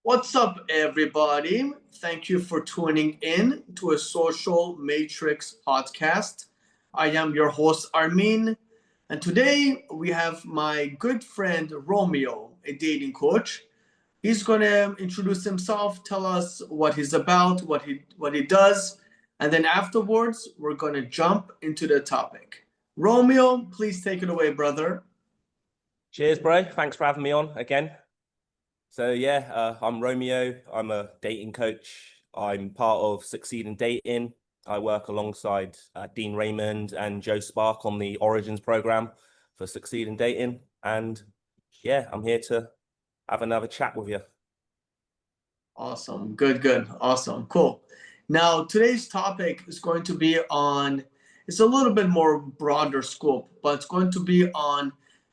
What's up, everybody? Thank you for tuning in to a Social Matrix podcast. I am your host, Armin, and today we have my good friend Romeo, a dating coach. He's going to introduce himself, tell us what he's about, what he does, and then afterwards we're going to jump into the topic. Romeo, please take it away, brother. Cheers, bro. Thanks for having me on again. I'm Romeo. I'm a dating coach. I'm part of Succeed in Dating. I work alongside Dean Raymond and Joe Spark on the Origins program for Succeed in Dating. And yeah, I'm here to have another chat with you. Awesome. Good. Awesome. Cool. Now, today's topic is going to be on, it's a little bit more broader scope, but it's going to be on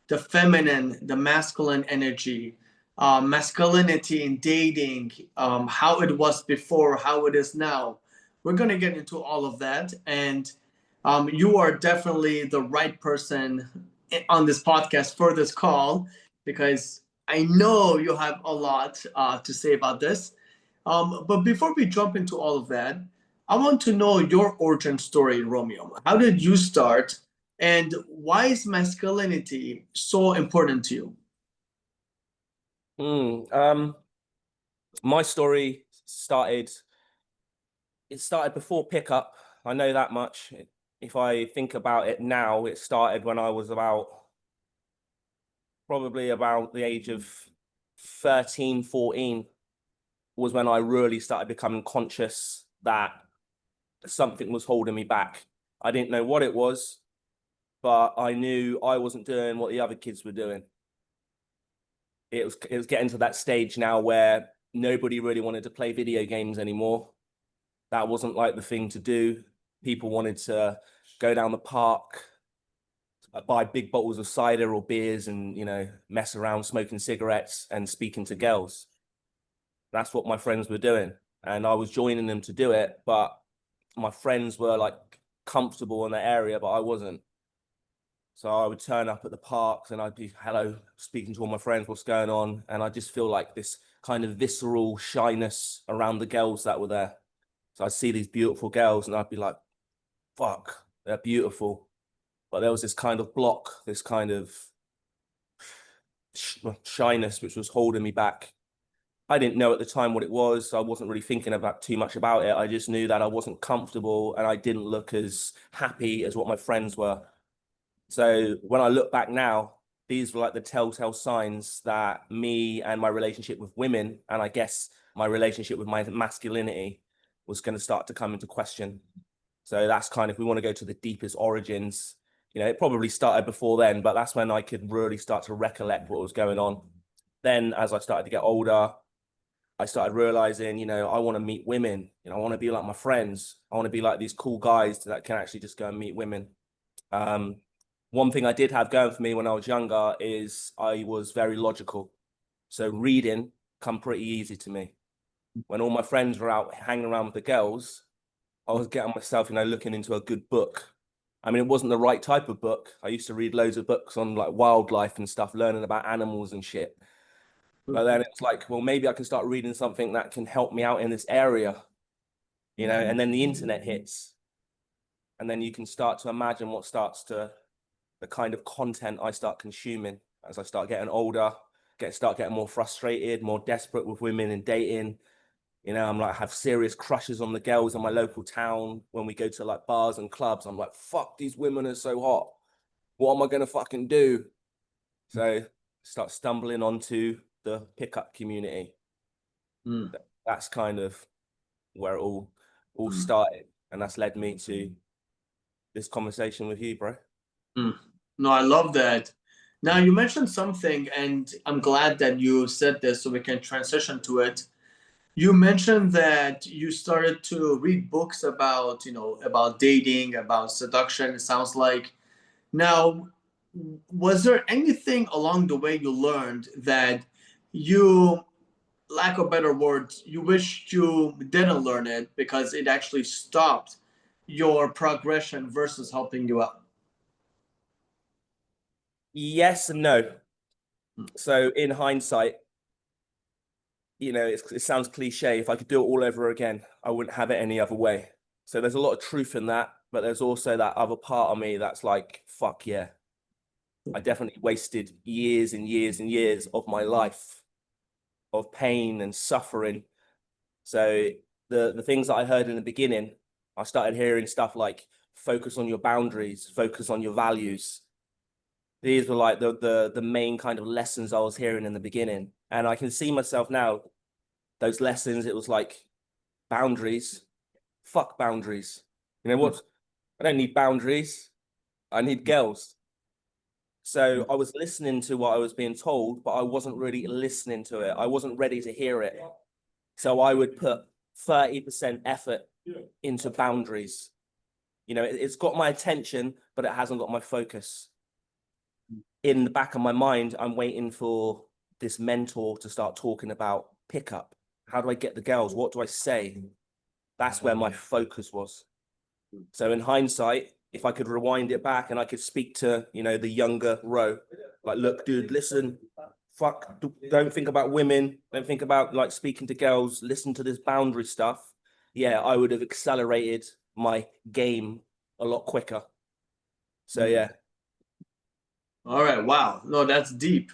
the feminine, the masculine energy, masculinity in dating, how it was before, how it is now. We're going to get into all of that. And you are definitely the right person on this podcast for this call because I know you have a lot to say about this. But before we jump into all of that, I want to know your origin story, Romeo. How did you start, and why is masculinity so important to you? My story started before pickup. I know that much. If I think about it now, it started when I was probably about the age of 13, 14 was when I really started becoming conscious that something was holding me back. I didn't know what it was, but I knew I wasn't doing what the other kids were doing. It was getting to that stage now where nobody really wanted to play video games anymore. That wasn't like the thing to do. People wanted to go down the park, buy big bottles of cider or beers and, mess around smoking cigarettes and speaking to girls. That's what my friends were doing. And I was joining them to do it, but my friends were like comfortable in that area, but I wasn't. So I would turn up at the parks and I'd be, hello, speaking to all my friends, what's going on? And I just feel like this kind of visceral shyness around the girls that were there. So I'd see these beautiful girls and I'd be like, fuck, they're beautiful. But there was this kind of block, this kind of shyness, which was holding me back. I didn't know at the time what it was. I wasn't really thinking about too much about it. I just knew that I wasn't comfortable and I didn't look as happy as what my friends were. So when I look back now, these were like the telltale signs that me and my relationship with women, and I guess my relationship with my masculinity, was going to start to come into question. So that's kind of, if we want to go to the deepest origins, it probably started before then, but that's when I could really start to recollect what was going on. Then as I started to get older, I started realizing, I want to meet women. I want to be like my friends. I want to be like these cool guys that can actually just go and meet women. One thing I did have going for me when I was younger is I was very logical. So reading come pretty easy to me. When all my friends were out hanging around with the girls, I was getting myself, looking into a good book. I mean, it wasn't the right type of book. I used to read loads of books on like wildlife and stuff, learning about animals and shit. But then it's like, well, maybe I can start reading something that can help me out in this area, and then the internet hits. And then you can start to imagine the kind of content I start consuming as I start getting older, start getting more frustrated, more desperate with women and dating. I'm like, have serious crushes on the girls in my local town. When we go to like bars and clubs, I'm like, fuck, these women are so hot. What am I going to fucking do? So start stumbling onto the pickup community. That's kind of where it all started. And that's led me to this conversation with you, bro. No, I love that. Now, you mentioned something, and I'm glad that you said this so we can transition to it. You mentioned that you started to read books about, about dating, about seduction, it sounds like. Now, was there anything along the way you learned that you, lack of better words, you wished you didn't learn it because it actually stopped your progression versus helping you out? Yes and no. So in hindsight, you know, it sounds cliche. If I could do it all over again, I wouldn't have it any other way. So there's a lot of truth in that, but there's also that other part of me that's like, fuck yeah. I definitely wasted years and years and years of my life of pain and suffering. So the things that I heard in the beginning, I started hearing stuff like focus on your boundaries, focus on your values. These were like the main kind of lessons I was hearing in the beginning. And I can see myself now, those lessons, it was like boundaries, fuck boundaries. You know what? I don't need boundaries. I need girls. So I was listening to what I was being told, but I wasn't really listening to it. I wasn't ready to hear it. So I would put 30% effort into boundaries. You know, it's got my attention, but it hasn't got my focus. In the back of my mind, I'm waiting for this mentor to start talking about pickup. How do I get the girls? What do I say? That's where my focus was. So in hindsight, if I could rewind it back and I could speak to, you know, the younger Ro, like, look, dude, listen, fuck, don't think about women, don't think about like speaking to girls, listen to this boundary stuff. Yeah, I would have accelerated my game a lot quicker. So yeah. All right. Wow. No, that's deep.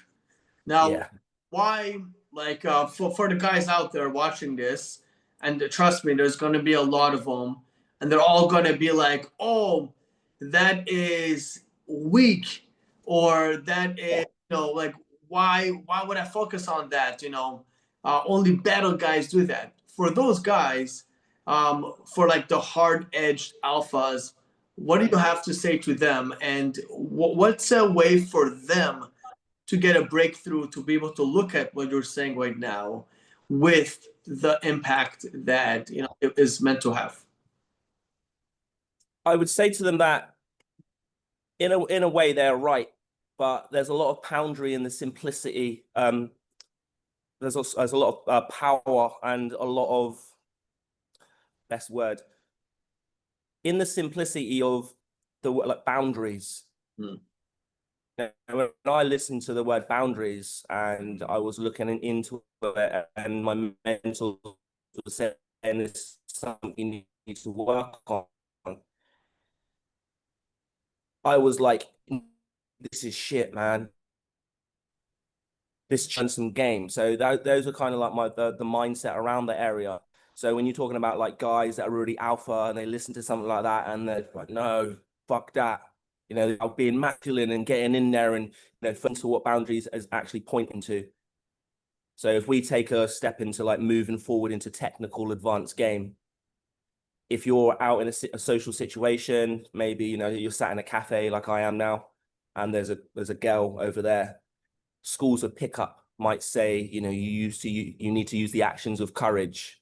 Now, Yeah. why, like, for the guys out there watching this, and trust me, there's going to be a lot of them, and they're all going to be like, oh, that is weak, or that is, you know, like, why would I focus on that? You know, only battle guys do that. For those guys, for like the hard-edged alphas, what do you have to say to them, and what's a way for them to get a breakthrough, to be able to look at what you're saying right now with the impact that, you know, it is meant to have? I would say to them that in a way they're right, but there's a lot of boundary in the simplicity. There's a lot of power and a lot of, best word, in the simplicity of the like boundaries. Hmm. When I listened to the word boundaries and I was looking into it, and my mental was saying it's something you need to work on, I was like, this is shit, man. This is some game. So those are kind of like the mindset around the area. So when you're talking about like guys that are really alpha and they listen to something like that and they're like, no, fuck that. You know, being masculine and getting in there and, you know, to what boundaries is actually pointing to. So if we take a step into like moving forward into technical advanced game, if you're out in a social situation, maybe, you know, you're sat in a cafe like I am now, and there's a girl over there, schools of pickup might say, you know, you need to use the actions of courage,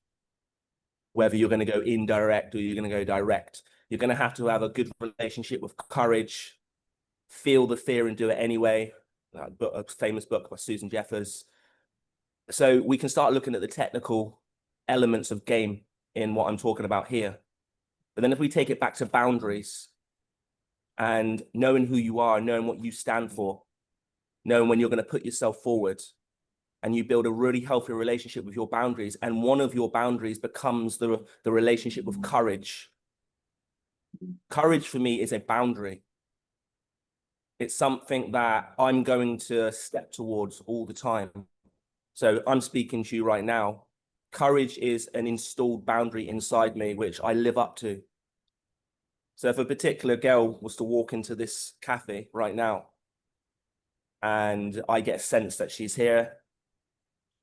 whether you're going to go indirect or you're going to go direct. You're going to have a good relationship with courage, feel the fear and do it anyway. A famous book by Susan Jeffers. So we can start looking at the technical elements of game in what I'm talking about here. But then if we take it back to boundaries and knowing who you are, knowing what you stand for, knowing when you're going to put yourself forward, and you build a really healthy relationship with your boundaries, and one of your boundaries becomes the relationship with courage. Courage for me is a boundary. It's something that I'm going to step towards all the time. So I'm speaking to you right now. Courage is an installed boundary inside me, which I live up to. So if a particular girl was to walk into this cafe right now and I get a sense that she's here,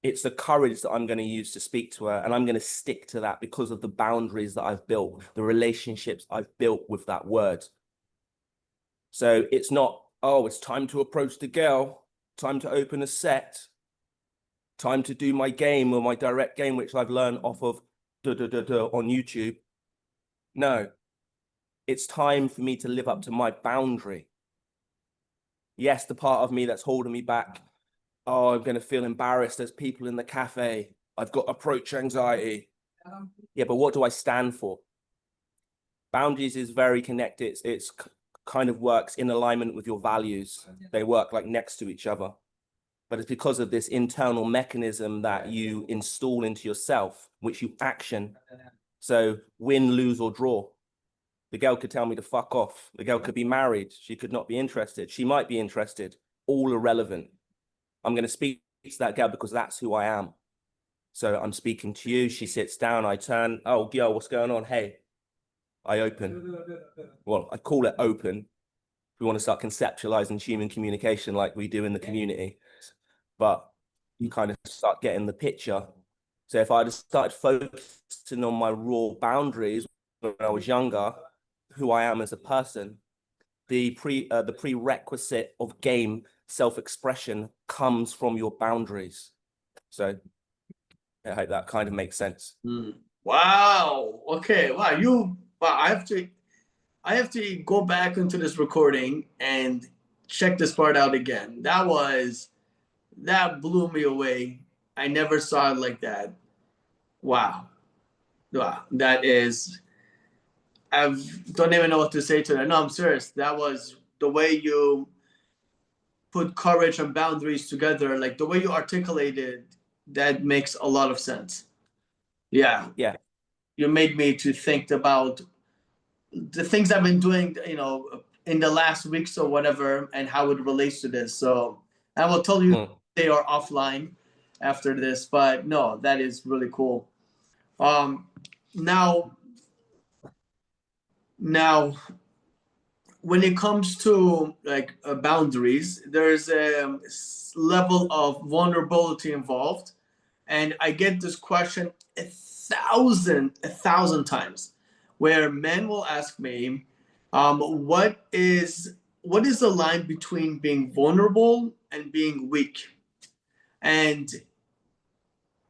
it's the courage that I'm going to use to speak to her. And I'm going to stick to that because of the boundaries that I've built, the relationships I've built with that word. So it's not, oh, it's time to approach the girl, time to open a set, time to do my game or my direct game, which I've learned off of on YouTube. No, it's time for me to live up to my boundary. Yes, the part of me that's holding me back, oh, I'm going to feel embarrassed. There's people in the cafe. I've got approach anxiety. Yeah, but what do I stand for? Boundaries is very connected. It's kind of works in alignment with your values. They work like next to each other. but it's because of this internal mechanism that you install into yourself, which you action. So win, lose, or draw. The girl could tell me to fuck off. The girl could be married. She could not be interested. She might be interested. All irrelevant. I'm going to speak to that girl because that's who I am. So I'm speaking to you. She sits down. I turn. Oh, girl, what's going on? Hey, I open. Well, I call it open. We want to start conceptualizing human communication like we do in the community. But you kind of start getting the picture. So if I had started focusing on my raw boundaries when I was younger, who I am as a person, the prerequisite of game self-expression comes from your boundaries. So I hope that kind of makes sense. Wow. Okay. Wow. I have to go back into this recording and check this part out again. That blew me away. I never saw it like that. Wow. Wow. I don't even know what to say to that. No, I'm serious. That was the way you put courage and boundaries together, like the way you articulated, that makes a lot of sense. Yeah. Yeah. You made me to think about the things I've been doing, in the last weeks or whatever, and how it relates to this. So I will tell you they are offline after this, but no, that is really cool. Now, when it comes to like boundaries, there's a level of vulnerability involved, and I get this question a thousand times, where men will ask me, what is the line between being vulnerable and being weak? And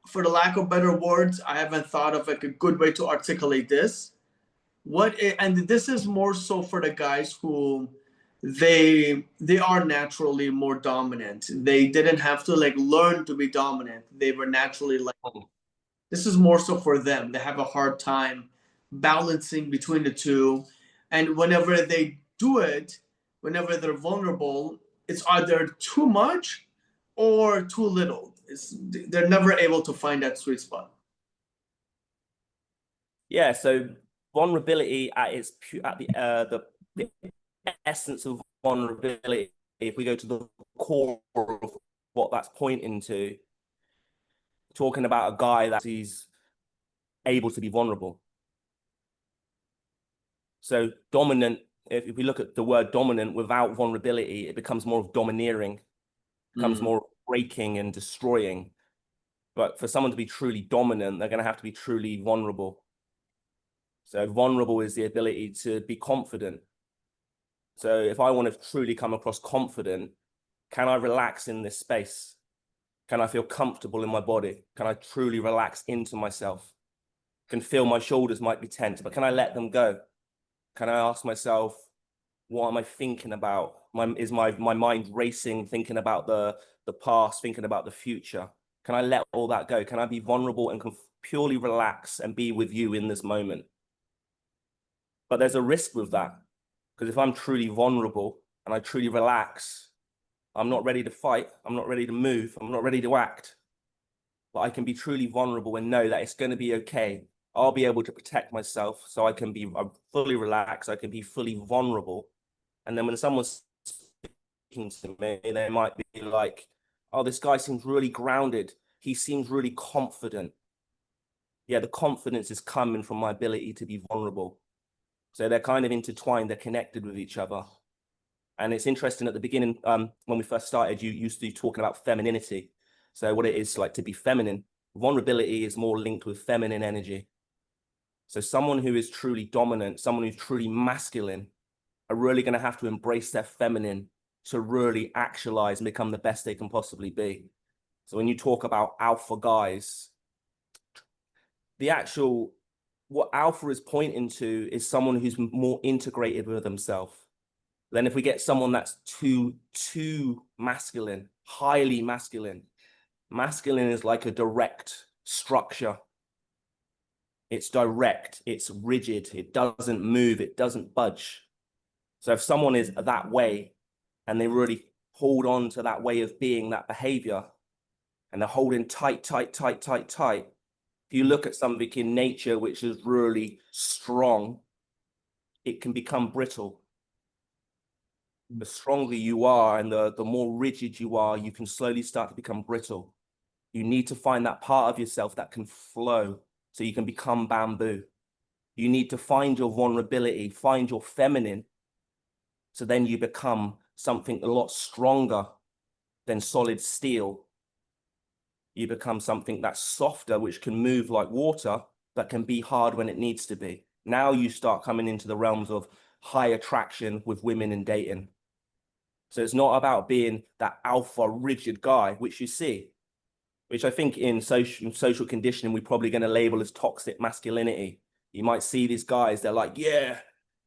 for the lack of better words, I haven't thought of like a good way to articulate this. And this is more so for the guys who they are naturally more dominant. They didn't have to like learn to be dominant. They were naturally like, this is more so for them. They have a hard time balancing between the two. And whenever they do it, whenever they're vulnerable, it's either too much or too little. They're never able to find that sweet spot. Yeah. So vulnerability at the essence of vulnerability, if we go to the core of what that's pointing to, talking about a guy that he's able to be vulnerable. So dominant, if we look at the word dominant without vulnerability, it becomes more of domineering, becomes more breaking and destroying. But for someone to be truly dominant, they're going to have to be truly vulnerable. So vulnerable is the ability to be confident. So if I want to truly come across confident, can I relax in this space? Can I feel comfortable in my body? Can I truly relax into myself? Can feel my shoulders might be tense, but can I let them go? Can I ask myself, what am I thinking about? Is my mind racing, thinking about the past, thinking about the future? Can I let all that go? Can I be vulnerable and can purely relax and be with you in this moment? But there's a risk with that, because if I'm truly vulnerable and I truly relax, I'm not ready to fight. I'm not ready to move. I'm not ready to act. But I can be truly vulnerable and know that it's going to be okay. I'll be able to protect myself, so I'm fully relaxed. I can be fully vulnerable. And then when someone's speaking to me, they might be like, oh, this guy seems really grounded. He seems really confident. Yeah, the confidence is coming from my ability to be vulnerable. So they're kind of intertwined. They're connected with each other. And it's interesting at the beginning, when we first started, you used to be talking about femininity. So what it is like to be feminine, vulnerability is more linked with feminine energy. So someone who is truly dominant, someone who's truly masculine, are really going to have to embrace their feminine to really actualize and become the best they can possibly be. So when you talk about alpha guys, what alpha is pointing to is someone who's more integrated with themselves. Then if we get someone that's too masculine, highly masculine, masculine is like a direct structure. It's direct, it's rigid, it doesn't move, it doesn't budge. So if someone is that way and they really hold on to that way of being, that behavior, and they're holding tight, tight, tight, tight, tight. If you look at something in nature which is really strong, it can become brittle. The stronger you are and the more rigid you are, you can slowly start to become brittle. You need to find that part of yourself that can flow so you can become bamboo. You need to find your vulnerability, find your feminine, so then you become something a lot stronger than solid steel. You become something that's softer, which can move like water, but can be hard when it needs to be. Now you start coming into the realms of high attraction with women and dating. So it's not about being that alpha rigid guy, which you see, which I think in social conditioning, we're probably going to label as toxic masculinity. You might see these guys, they're like, yeah,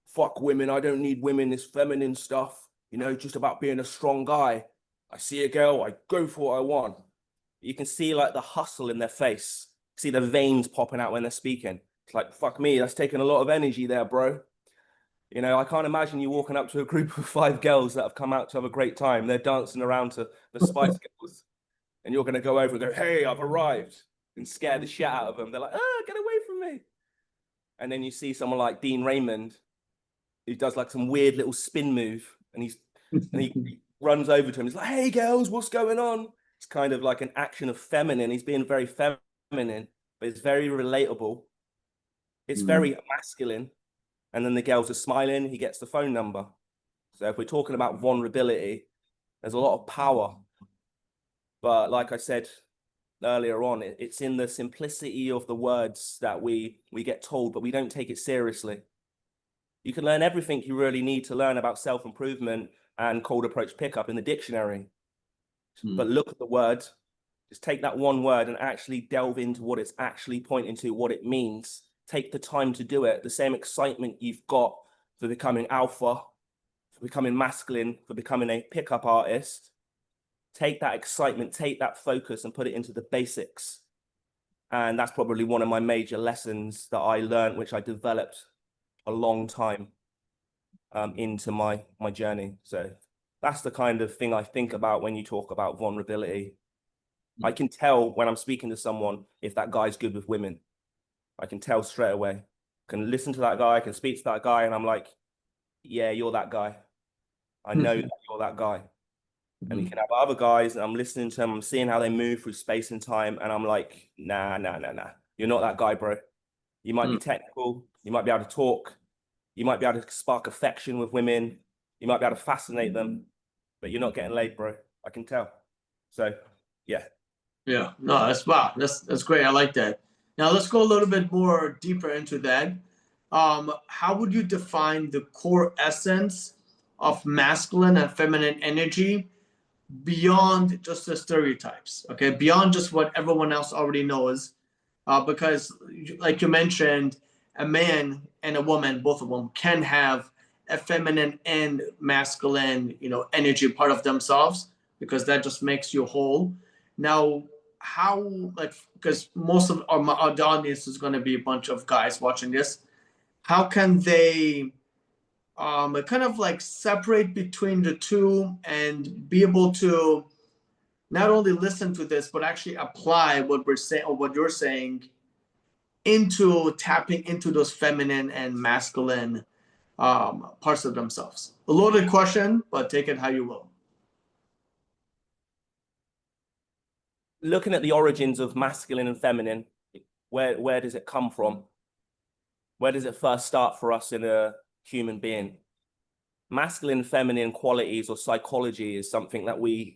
fuck women. I don't need women, this feminine stuff, you know, just about being a strong guy. I see a girl, I go for what I want. You can see like the hustle in their face, see the veins popping out when they're speaking. It's like, fuck me, that's taking a lot of energy there, bro. You know, I can't imagine you walking up to a group of 5 girls that have come out to have a great time. They're dancing around to the Spice Girls. And you're going to go over and go, hey, I've arrived, and scare the shit out of them. They're like, ah, get away from me. And then you see someone like Dean Raymond, who does like some weird little spin move, and he runs over to him. He's like, hey, girls, what's going on? It's kind of like an action of feminine. He's being very feminine, but it's very relatable. It's very masculine. And then the girls are smiling. He gets the phone number. So if we're talking about vulnerability, there's a lot of power. But like I said earlier on, it's in the simplicity of the words that we get told, but we don't take it seriously. You can learn everything you really need to learn about self-improvement and cold approach pickup in the dictionary. But look at the word, just take that one word and actually delve into what it's actually pointing to, what it means. Take the time to do it. The same excitement you've got for becoming alpha, for becoming masculine, for becoming a pickup artist. Take that excitement, take that focus and put it into the basics. And that's probably one of my major lessons that I learned, which I developed a long time into my journey. So that's the kind of thing I think about when you talk about vulnerability. I can tell when I'm speaking to someone if that guy's good with women. I can tell straight away. I can listen to that guy, I can speak to that guy, and I'm like, yeah, you're that guy. I know that you're that guy. And you can have other guys, and I'm listening to them, I'm seeing how they move through space and time, and I'm like, nah. You're not that guy, bro. You might be technical, you might be able to talk, you might be able to spark affection with women, you might be able to fascinate them, but you're not getting laid, bro. I can tell. So, yeah. Yeah, no, wow, that's great. I like that. Now let's go a little bit more deeper into that. How would you define the core essence of masculine and feminine energy beyond just the stereotypes? Okay, beyond just what everyone else already knows, because like you mentioned, a man and a woman, both of them, can have a feminine and masculine, energy part of themselves because that just makes you whole. Now, how, like, because most of our the audience is going to be a bunch of guys watching this, how can they kind of like separate between the two and be able to not only listen to this but actually apply what we're saying or what you're saying into tapping into those feminine and masculine parts of themselves? A loaded question, but take it how you will. Looking at the origins of masculine and feminine, where does it come from? Where does it first start for us in a human being? Masculine and feminine qualities or psychology is something that we're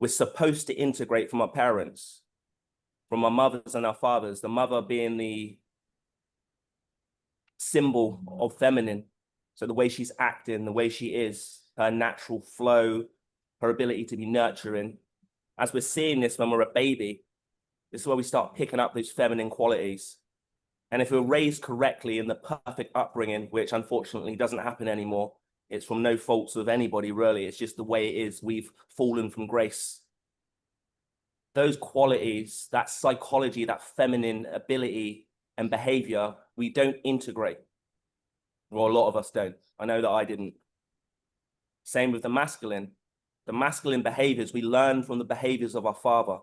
supposed to integrate from our parents, from our mothers and our fathers, the mother being the symbol of feminine. So the way she's acting, the way she is, her natural flow, her ability to be nurturing. As we're seeing this when we're a baby, this is where we start picking up those feminine qualities. And if we're raised correctly in the perfect upbringing, which unfortunately doesn't happen anymore, it's from no faults of anybody, really. It's just the way it is. We've fallen from grace. Those qualities, that psychology, that feminine ability and behavior, we don't integrate. Well, a lot of us don't. I know that I didn't. Same with the masculine. The masculine behaviors we learn from the behaviors of our father.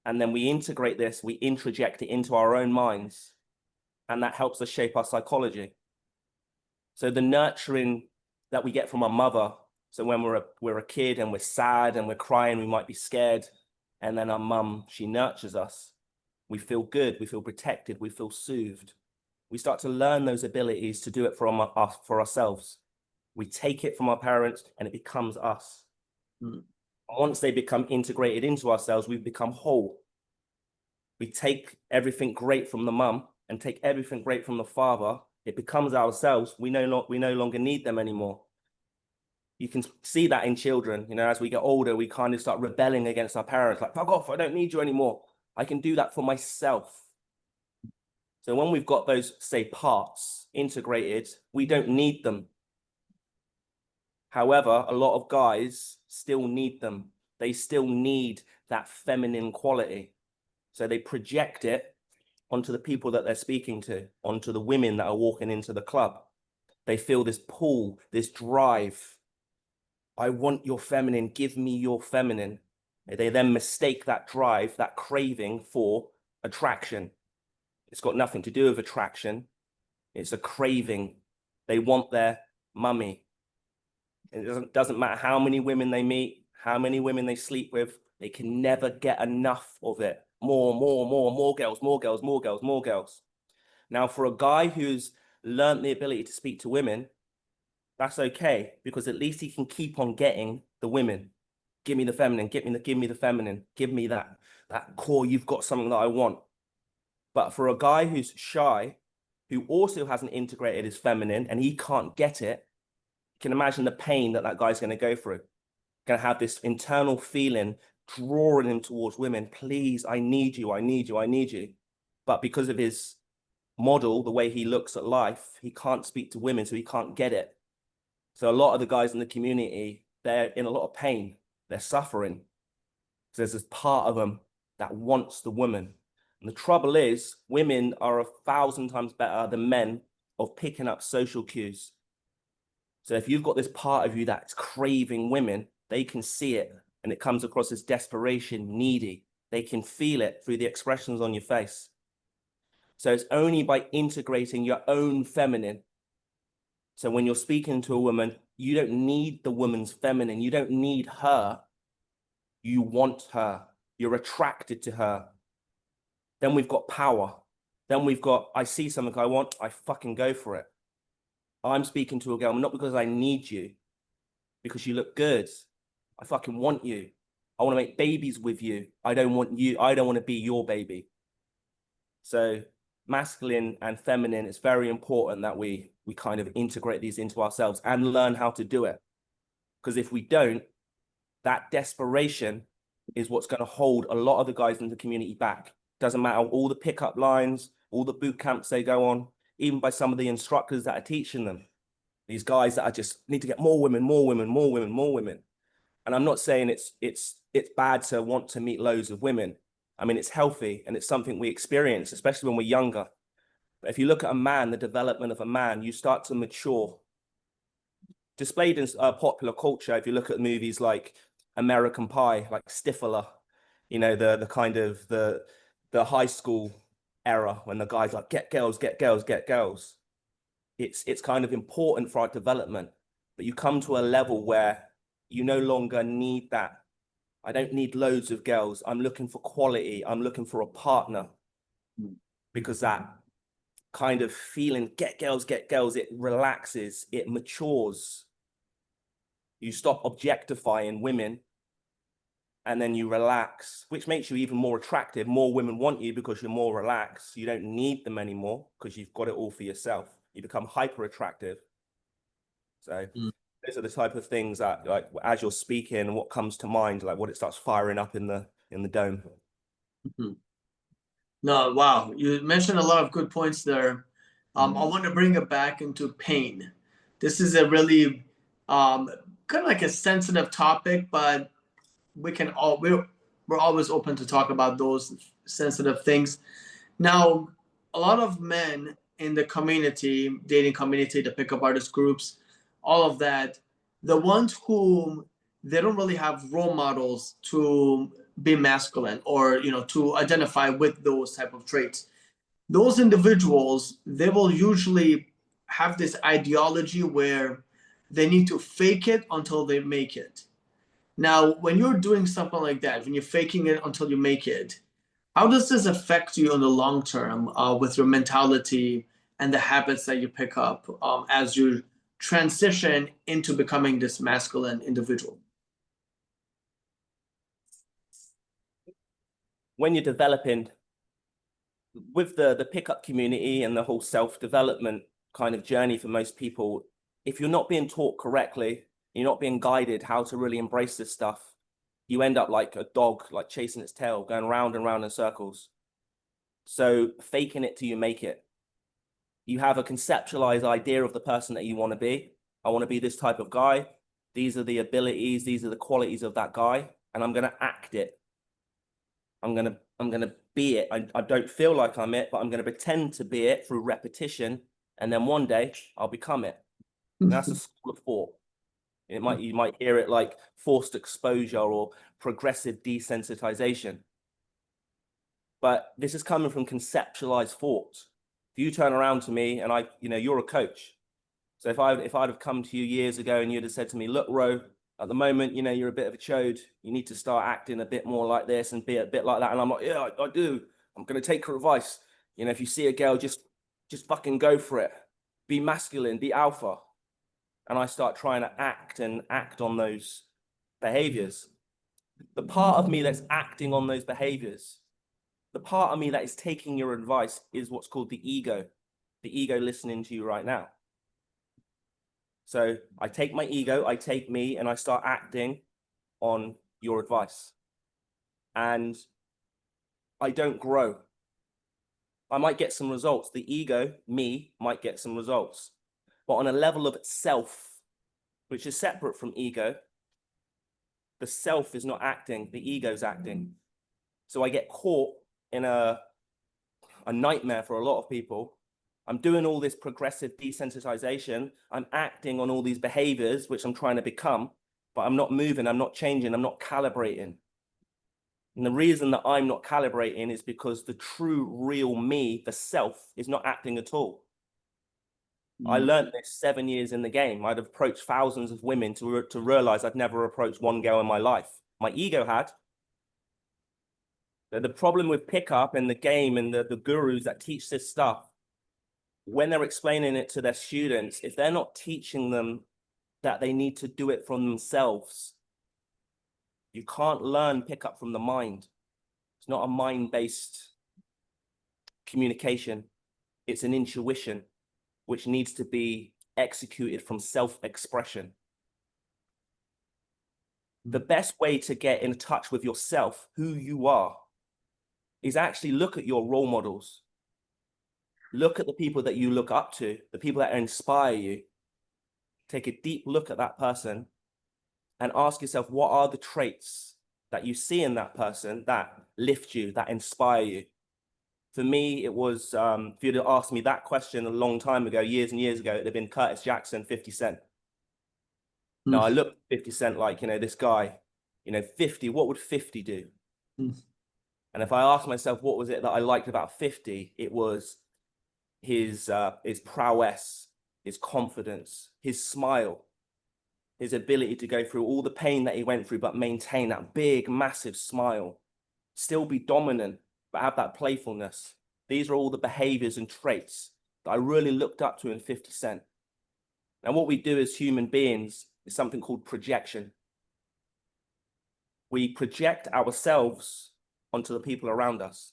And then we integrate this, we introject it into our own minds, and that helps us shape our psychology. So the nurturing that we get from our mother, so when we're a kid and we're sad and we're crying, we might be scared, and then our mum, she nurtures us. We feel good, we feel protected, we feel soothed. We start to learn those abilities to do it for ourselves. We take it from our parents and it becomes us. Once they become integrated into ourselves, we become whole. We take everything great from the mum and take everything great from the father. It becomes ourselves. We no longer need them anymore. You can see that in children. You know, as we get older, we kind of start rebelling against our parents. Like, fuck off, I don't need you anymore. I can do that for myself. So when we've got those, say, parts integrated, we don't need them. However, a lot of guys still need them. They still need that feminine quality. So they project it onto the people that they're speaking to, onto the women that are walking into the club. They feel this pull, this drive. I want your feminine, give me your feminine. They then mistake that drive, that craving for attraction. It's got nothing to do with attraction. It's a craving. They want their mummy. It doesn't matter how many women they meet, how many women they sleep with, they can never get enough of it. More girls, more girls, more girls, more girls. Now, for a guy who's learned the ability to speak to women, that's okay, because at least he can keep on getting the women. Give me the feminine, give me the feminine, give me that core, you've got something that I want. But for a guy who's shy, who also hasn't integrated his feminine and he can't get it, you can imagine the pain that guy's going to go through. Going to have this internal feeling drawing him towards women. Please, I need you, I need you, I need you. But because of his model, the way he looks at life, he can't speak to women, so he can't get it. So a lot of the guys in the community, they're in a lot of pain. They're suffering. So there's this part of them that wants the woman. And the trouble is, women are 1,000 times better than men of picking up social cues. So if you've got this part of you that's craving women, they can see it, and it comes across as desperation, needy. They can feel it through the expressions on your face. So it's only by integrating your own feminine. So when you're speaking to a woman, you don't need the woman's feminine. You don't need her. You want her. You're attracted to her. Then we've got power. Then we've got, I see something I want, I fucking go for it. I'm speaking to a girl, not because I need you, because you look good. I fucking want you. I want to make babies with you. I don't want you. I don't want to be your baby. So masculine and feminine, it's very important that we kind of integrate these into ourselves and learn how to do it. Because if we don't, that desperation is what's going to hold a lot of the guys in the community back. Doesn't matter all the pickup lines, all the boot camps they go on, even by some of the instructors that are teaching them. These guys that are just need to get more women, more women, more women, more women. And I'm not saying it's bad to want to meet loads of women. I mean, it's healthy and it's something we experience, especially when we're younger. But if you look at a man, the development of a man, you start to mature. Displayed in popular culture, if you look at movies like American Pie, like Stifler, you know, the kind of the high school era when the guys like, get girls, get girls, get girls. It's kind of important for our development, but you come to a level where you no longer need that. I don't need loads of girls. I'm looking for quality. I'm looking for a partner, because that kind of feeling, get girls, it relaxes, it matures. You stop objectifying women and then you relax, which makes you even more attractive. More women want you because you're more relaxed. You don't need them anymore because you've got it all for yourself. You become hyper attractive. So those are the type of things that, like, as you're speaking, what comes to mind, like what it starts firing up in the dome. No, wow. You mentioned a lot of good points there. I want to bring it back into pain. This is a really kind of like a sensitive topic, but we're always open to talk about those sensitive things. Now, a lot of men in the community, dating community, the pickup artist groups, all of that, the ones who they don't really have role models to be masculine, or to identify with those type of traits. Those individuals, they will usually have this ideology where they need to fake it until they make it. Now, when you're doing something like that, when you're faking it until you make it, how does this affect you in the long term, with your mentality and the habits that you pick up, as you transition into becoming this masculine individual? When you're developing with the pickup community and the whole self-development kind of journey for most people, if you're not being taught correctly, you're not being guided how to really embrace this stuff, you end up like a dog, like chasing its tail, going round and round in circles. So faking it till you make it. You have a conceptualized idea of the person that you want to be. I want to be this type of guy. These are the abilities, these are the qualities of that guy, and I'm going to act it. I'm going to be it. I don't feel like I'm it, but I'm going to pretend to be it through repetition, and then one day I'll become it. And that's a school of thought. You might hear it like forced exposure or progressive desensitization. But this is coming from conceptualized thought. If you turn around to me and you're a coach. So if I'd have come to you years ago and you'd have said to me, look, Ro, at the moment, you're a bit of a chode. You need to start acting a bit more like this and be a bit like that. And I'm like, yeah, I do. I'm going to take her advice. If you see a girl, just fucking go for it. Be masculine, be alpha. And I start trying to act on those behaviors. The part of me that's acting on those behaviors, the part of me that is taking your advice, is what's called the ego listening to you right now. So I take my ego, I take me, and I start acting on your advice. And I don't grow. I might get some results. The ego, me, might get some results. But on a level of self, which is separate from ego, the self is not acting, the ego's acting. So I get caught in a nightmare for a lot of people. I'm doing all this progressive desensitization. I'm acting on all these behaviors, which I'm trying to become, but I'm not moving, I'm not changing, I'm not calibrating. And the reason that I'm not calibrating is because the true, real me, the self, is not acting at all. I learned this 7 years in the game. I'd approached thousands of women to realize I'd never approached one girl in my life. My ego had. The problem with pickup and the game and the gurus that teach this stuff, when they're explaining it to their students, if they're not teaching them that they need to do it from themselves, you can't learn pickup from the mind. It's not a mind-based communication. It's an intuition, which needs to be executed from self-expression. The best way to get in touch with yourself, who you are, is actually look at your role models. Look at the people that you look up to, the people that inspire you. Take a deep look at that person and ask yourself, what are the traits that you see in that person that lift you, that inspire you? For me, it was, if you'd have asked me that question a long time ago, years and years ago, it'd have been Curtis Jackson, 50 Cent. Now, I look at 50 Cent like, this guy, 50, what would 50 do? And if I asked myself, what was it that I liked about 50? It was his prowess, his confidence, his smile, his ability to go through all the pain that he went through, but maintain that big, massive smile, still be dominant, but have that playfulness. These are all the behaviors and traits that I really looked up to in 50 Cent. Now, what we do as human beings is something called projection. We project ourselves onto the people around us.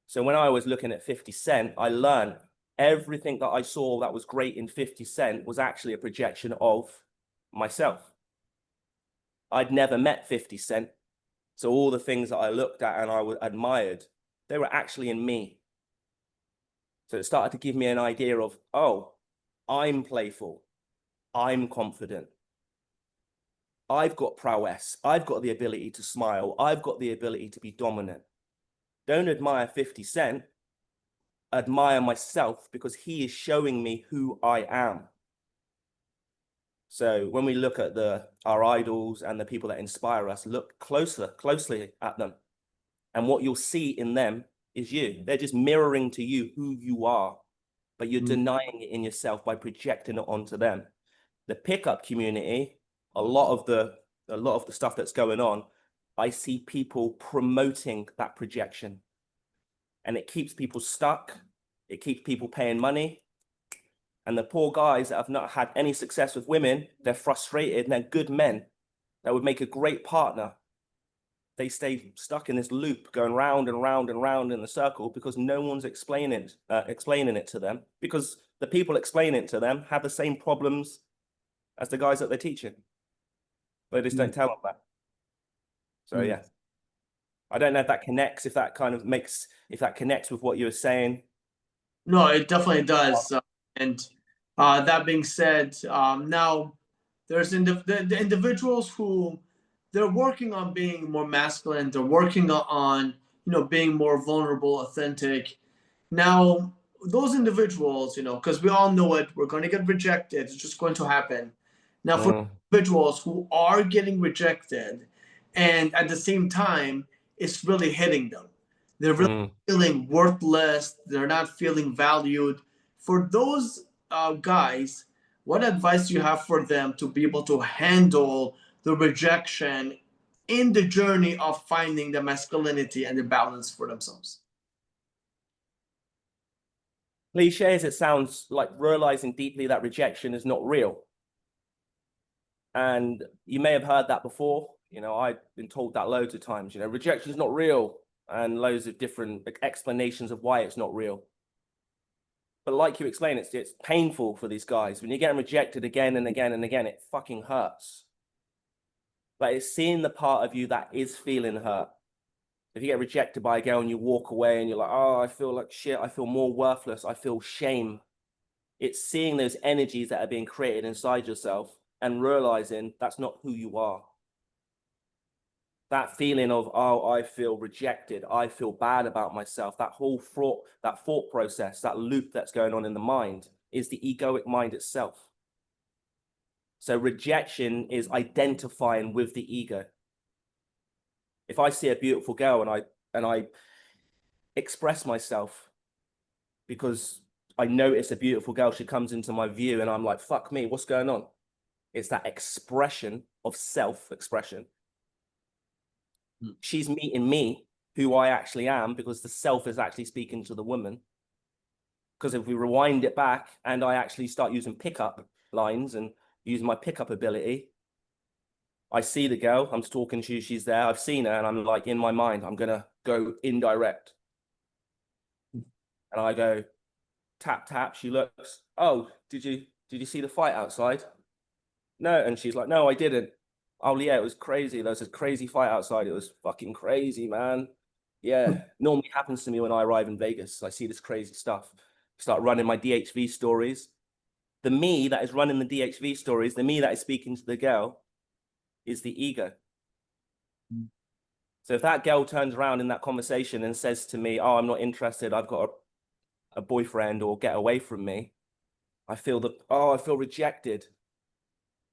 So when I was looking at 50 Cent, I learned everything that I saw that was great in 50 Cent was actually a projection of myself. I'd never met 50 Cent. So all the things that I looked at and I admired, they were actually in me. So it started to give me an idea of, oh, I'm playful. I'm confident. I've got prowess. I've got the ability to smile. I've got the ability to be dominant. Don't admire 50 Cent. Admire myself, because he is showing me who I am. So when we look at our idols and the people that inspire us, look closely at them. And what you'll see in them is you. They're just mirroring to you who you are, but you're denying it in yourself by projecting it onto them. The pickup community, a lot of the stuff that's going on, I see people promoting that projection. And it keeps people stuck. It keeps people paying money. And the poor guys that have not had any success with women, they're frustrated and they're good men that would make a great partner. They stay stuck in this loop going round and round and round in the circle because no one's explaining it to them, because the people explaining it to them have the same problems as the guys that they're teaching. They just don't tell them that. So yeah, I don't know if that connects, if that connects with what you were saying. No, it definitely does. And that being said, now there's the individuals who they're working on being more masculine. They're working on being more vulnerable, authentic. Now those individuals, because we all know it, we're going to get rejected. It's just going to happen. Now for individuals who are getting rejected, and at the same time, it's really hitting them. They're really feeling worthless. They're not feeling valued. For those guys, what advice do you have for them to be able to handle the rejection in the journey of finding the masculinity and the balance for themselves? Cliche as it sounds, like realizing deeply that rejection is not real. And you may have heard that before. I've been told that loads of times, rejection is not real, and loads of different explanations of why it's not real. But like you explained, it's painful for these guys. When you're getting rejected again and again and again, it fucking hurts. But it's seeing the part of you that is feeling hurt. If you get rejected by a girl and you walk away and you're like, oh, I feel like shit, I feel more worthless, I feel shame. It's seeing those energies that are being created inside yourself and realizing that's not who you are. That feeling of, oh, I feel rejected, I feel bad about myself, that thought process, that loop that's going on in the mind is the egoic mind itself. So rejection is identifying with the ego. If I see a beautiful girl and I express myself because I notice a beautiful girl, she comes into my view and I'm like, fuck me, what's going on? It's that expression of self-expression. She's meeting me, who I actually am, because the self is actually speaking to the woman. Because if we rewind it back and I actually start using pickup lines and using my pickup ability, I see the girl, I'm talking to you, she's there, I've seen her, and I'm like, in my mind, I'm going to go indirect. And I go, tap, tap, she looks, oh, did you see the fight outside? No, and she's like, no, I didn't. Oh yeah, it was crazy. There was a crazy fight outside. It was fucking crazy, man. Yeah, normally happens to me when I arrive in Vegas. I see this crazy stuff. Start running my DHV stories. The me that is running the DHV stories, the me that is speaking to the girl, is the ego. So if that girl turns around in that conversation and says to me, oh, I'm not interested, I've got a boyfriend, or get away from me, I feel rejected.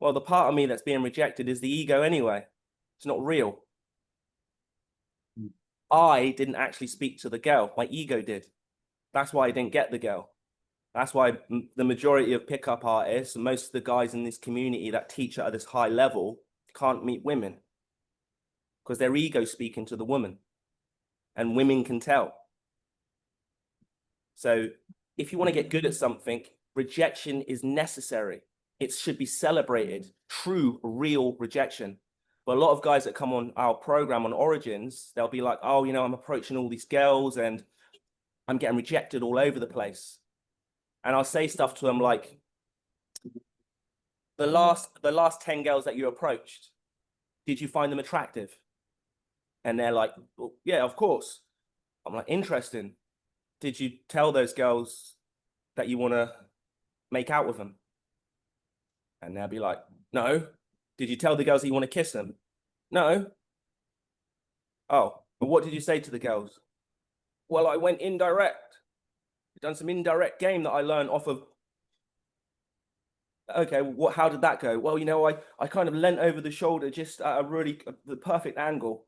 Well, the part of me that's being rejected is the ego anyway. It's not real. I didn't actually speak to the girl. My ego did. That's why I didn't get the girl. That's why the majority of pickup artists, most of the guys in this community that teach at this high level, can't meet women because their ego speaking to the woman, and women can tell. So if you want to get good at something, rejection is necessary. It should be celebrated, true, real rejection. But a lot of guys that come on our program on Origins, they'll be like, oh, I'm approaching all these girls and I'm getting rejected all over the place. And I'll say stuff to them like, the last 10 girls that you approached, did you find them attractive? And they're like, well, yeah, of course. I'm like, interesting. Did you tell those girls that you want to make out with them? And they'll be like, no. Did you tell the girls that you want to kiss them? No. Oh, but what did you say to the girls? Well, I went indirect. I've done some indirect game that I learned off of Okay, how did that go? Well, you know, I kind of leant over the shoulder just at the perfect angle.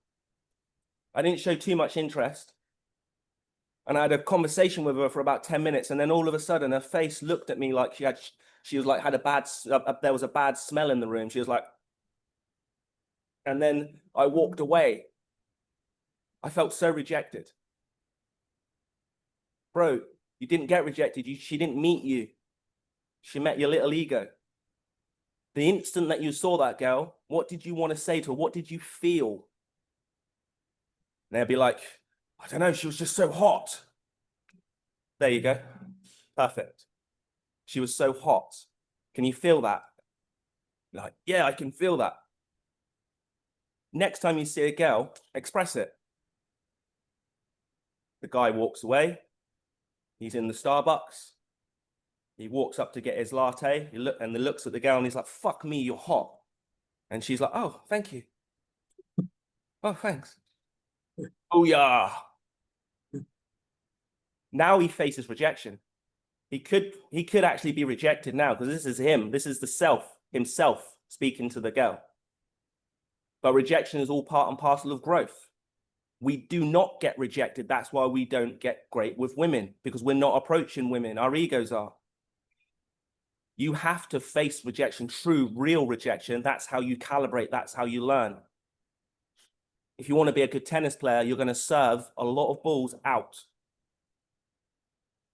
I didn't show too much interest. And I had a conversation with her for about 10 minutes. And then all of a sudden her face looked at me like she was like, there was a bad smell in the room. She was like, and then I walked away. I felt so rejected. Bro, you didn't get rejected. She didn't meet you. She met your little ego. The instant that you saw that girl, what did you want to say to her? What did you feel? And they'd be like, I don't know, she was just so hot. There you go. Perfect. She was so hot. Can you feel that? Like, yeah, I can feel that. Next time you see a girl, express it. The guy walks away. He's in the Starbucks. He walks up to get his latte. He looks at the girl and he's like, fuck me, you're hot. And she's like, oh, thank you. Oh, thanks. Oh, yeah. Now he faces rejection. He could actually be rejected now because this is him. This is the self, himself speaking to the girl. But rejection is all part and parcel of growth. We do not get rejected. That's why we don't get great with women, because we're not approaching women. Our egos are. You have to face rejection, true, real rejection. That's how you calibrate. That's how you learn. If you want to be a good tennis player, you're going to serve a lot of balls out.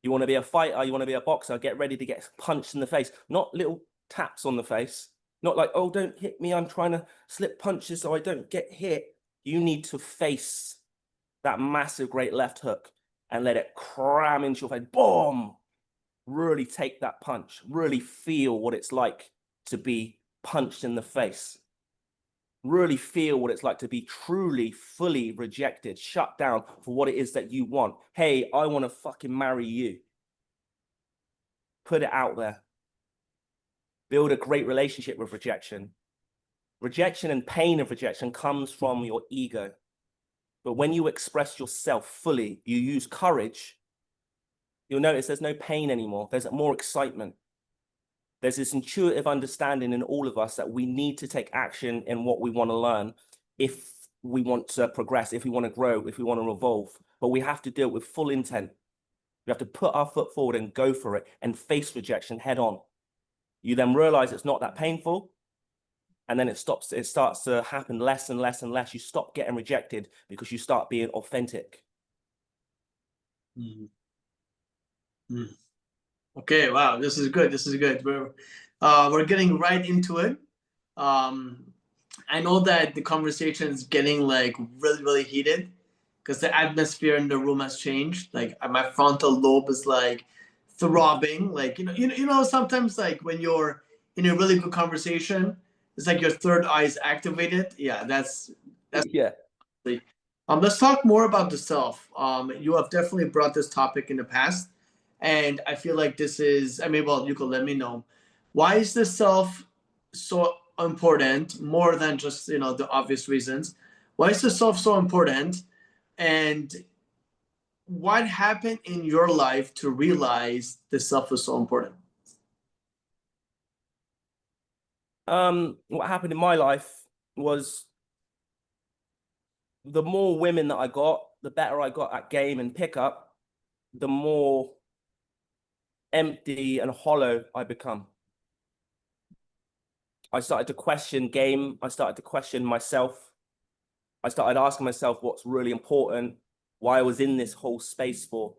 You want to be a fighter, you want to be a boxer, get ready to get punched in the face, not little taps on the face, not like, oh, don't hit me, I'm trying to slip punches so I don't get hit. You need to face that massive, great left hook and let it cram into your face. Boom! Really take that punch, really feel what it's like to be punched in the face. Really feel what it's like to be truly, fully rejected, shut down for what it is that you want. Hey, I want to fucking marry you. Put it out there. Build a great relationship with rejection. Rejection and pain of rejection comes from your ego. But when you express yourself fully, you use courage, you'll notice there's no pain anymore. There's more excitement. There's this intuitive understanding in all of us that we need to take action in what we want to learn if we want to progress, if we want to grow, if we want to evolve. But we have to do it with full intent. We have to put our foot forward and go for it and face rejection head on. You then realize it's not that painful. And then it starts to happen less and less and less. You stop getting rejected because you start being authentic. Mm. Mm. Okay, wow, this is good. This is good. We're getting right into it. I know that the conversation is getting like really, really heated because the atmosphere in the room has changed. Like my frontal lobe is like throbbing. Like you know, sometimes like when you're in a really good conversation, it's like your third eye is activated. Yeah, that's Yeah. let's talk more about the self. You have definitely brought this topic in the past, and I feel like this is. I mean, well, you could let me know. Why is the self so important? More than just the obvious reasons. Why is the self so important? And what happened in your life to realize the self is so important? What happened in my life was the more women that I got, the better I got at game and pickup, the more empty and hollow I become. I started to question game. I started to question myself. I started asking myself what's really important, why I was in this whole space for.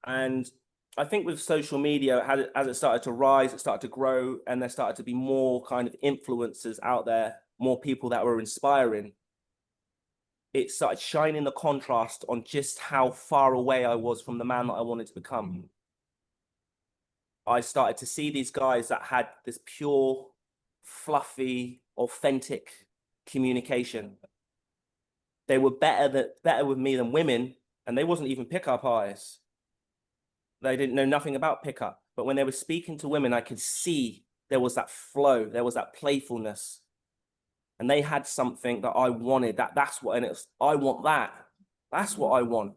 And I think with social media, as it started to rise, it started to grow, and there started to be more kind of influencers out there, more people that were inspiring. It started shining the contrast on just how far away I was from the man that I wanted to become. I started to see these guys that had this pure, fluffy, authentic communication. They were better with me than women, and they wasn't even pickup artists. They didn't know nothing about pickup, but when they were speaking to women, I could see there was that flow, there was that playfulness, and they had something that I wanted. That's what, and it's I want that. That's what I want.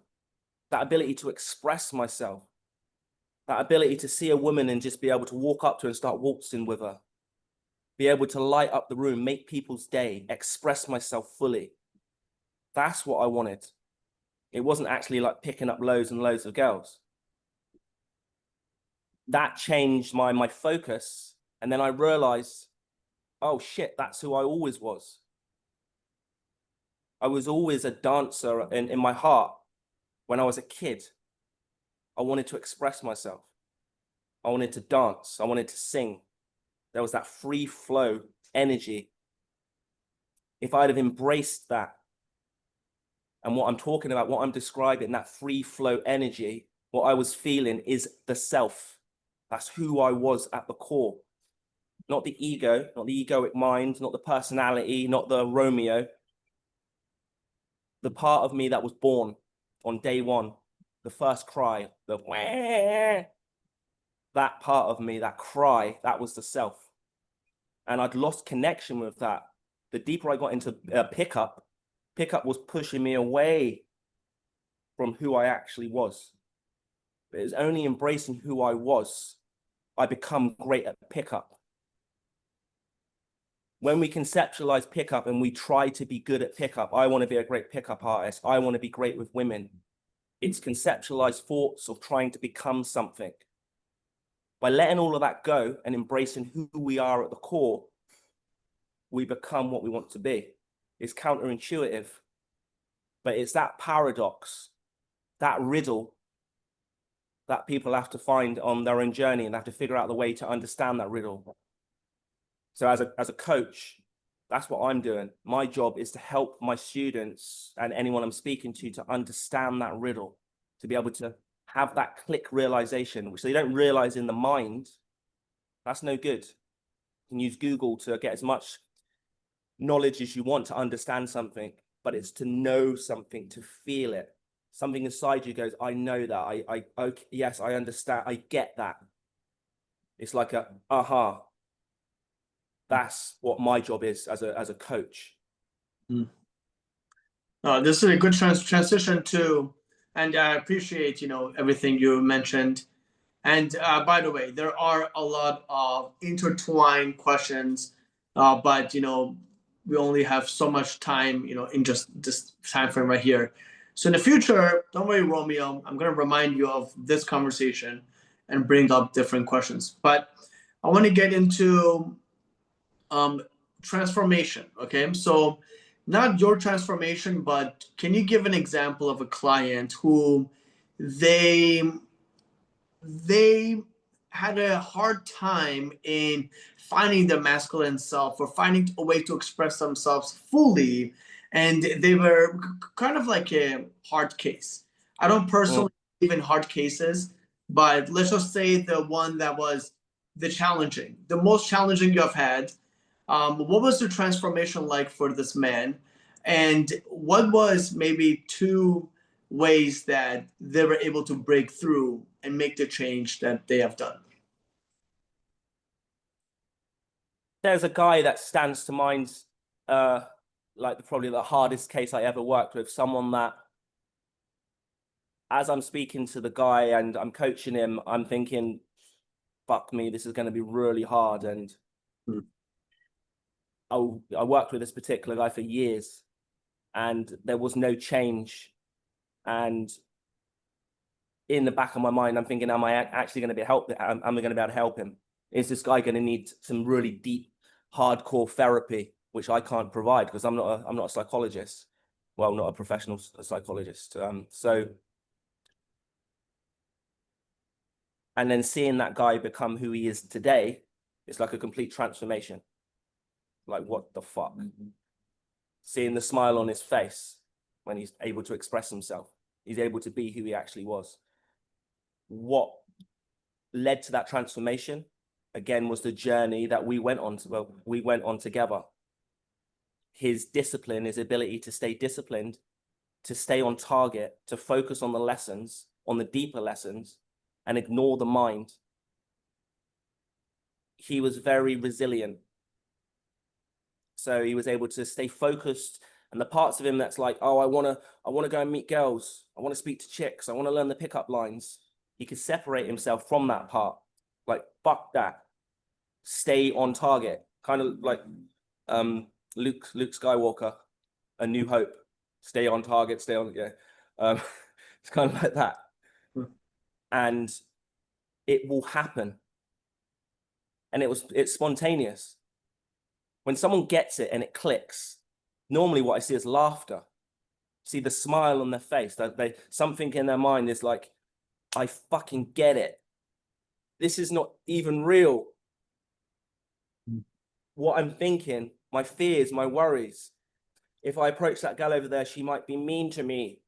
That ability to express myself. That ability to see a woman and just be able to walk up to her and start waltzing with her. Be able to light up the room, make people's day, express myself fully. That's what I wanted. It wasn't actually like picking up loads and loads of girls. That changed my focus. And then I realized, oh shit, that's who I always was. I was always a dancer in my heart. When I was a kid, I wanted to express myself. I wanted to dance. I wanted to sing. There was that free flow energy. If I'd have embraced that, and what I'm talking about, what I'm describing, that free flow energy, what I was feeling is the self. That's who I was at the core. Not the ego, not the egoic mind, not the personality, not the Romeo. The part of me that was born on day one, the first cry, the wah, that part of me, that cry, that was the self. And I'd lost connection with that. The deeper I got into pickup was pushing me away from who I actually was. But it was only embracing who I was, I become great at pickup. When we conceptualize pickup and we try to be good at pickup, I want to be a great pickup artist. I want to be great with women. It's conceptualized thoughts of trying to become something. By letting all of that go and embracing who we are at the core, we become what we want to be. It's counterintuitive, but it's that paradox, that riddle that people have to find on their own journey and have to figure out the way to understand that riddle. So as a coach, that's what I'm doing. My job is to help my students and anyone I'm speaking to understand that riddle, to be able to have that click realization, which they don't realize in the mind. That's no good. You can use Google to get as much knowledge as you want to understand something, but it's to know something, to feel it. Something inside you goes, I know that. Okay, yes, I understand. I get that. It's like a aha. That's what my job is as a coach. This is a good transition to, and I appreciate, everything you mentioned. And by the way, there are a lot of intertwined questions, but we only have so much time, in just this time frame right here. So in the future, don't worry, Romeo, I'm going to remind you of this conversation and bring up different questions. But I want to get into transformation. Okay, so not your transformation, but can you give an example of a client who they had a hard time in finding their masculine self or finding a way to express themselves fully, and they were kind of like a hard case? I don't personally believe in hard cases, but let's just say the one that was the most challenging you have had. What was the transformation like for this man? And what was maybe two ways that they were able to break through and make the change that they have done? There's a guy that stands to mind, like probably the hardest case I ever worked with, someone that, as I'm speaking to the guy and I'm coaching him, I'm thinking, fuck me, this is going to be really hard. And I worked with this particular guy for years and there was no change. And in the back of my mind, I'm thinking, am I actually going to be am I going to be able to help him? Is this guy going to need some really deep, hardcore therapy, which I can't provide because I'm not a psychologist. Well, not a professional psychologist. And then seeing that guy become who he is today, it's like a complete transformation. Like, what the fuck? Seeing the smile on his face when he's able to express himself. He's able to be who he actually was. What led to that transformation, again, was the journey that we went on together. His discipline, his ability to stay disciplined, to stay on target, to focus on the lessons, on the deeper lessons, and ignore the mind. He was very resilient. So he was able to stay focused, and the parts of him that's like, oh, I want to go and meet girls. I want to speak to chicks. I want to learn the pickup lines. he could separate himself from that part. Like, fuck that. Stay on target. Kind of like Luke Skywalker, A New Hope. Stay on target, stay on, yeah. It's kind of like that. And it will happen. And it's spontaneous. When someone gets it and it clicks, normally what I see is laughter. See the smile on their face. Something in their mind is like, I fucking get it. This is not even real. What I'm thinking, my fears, my worries. If I approach that girl over there, she might be mean to me.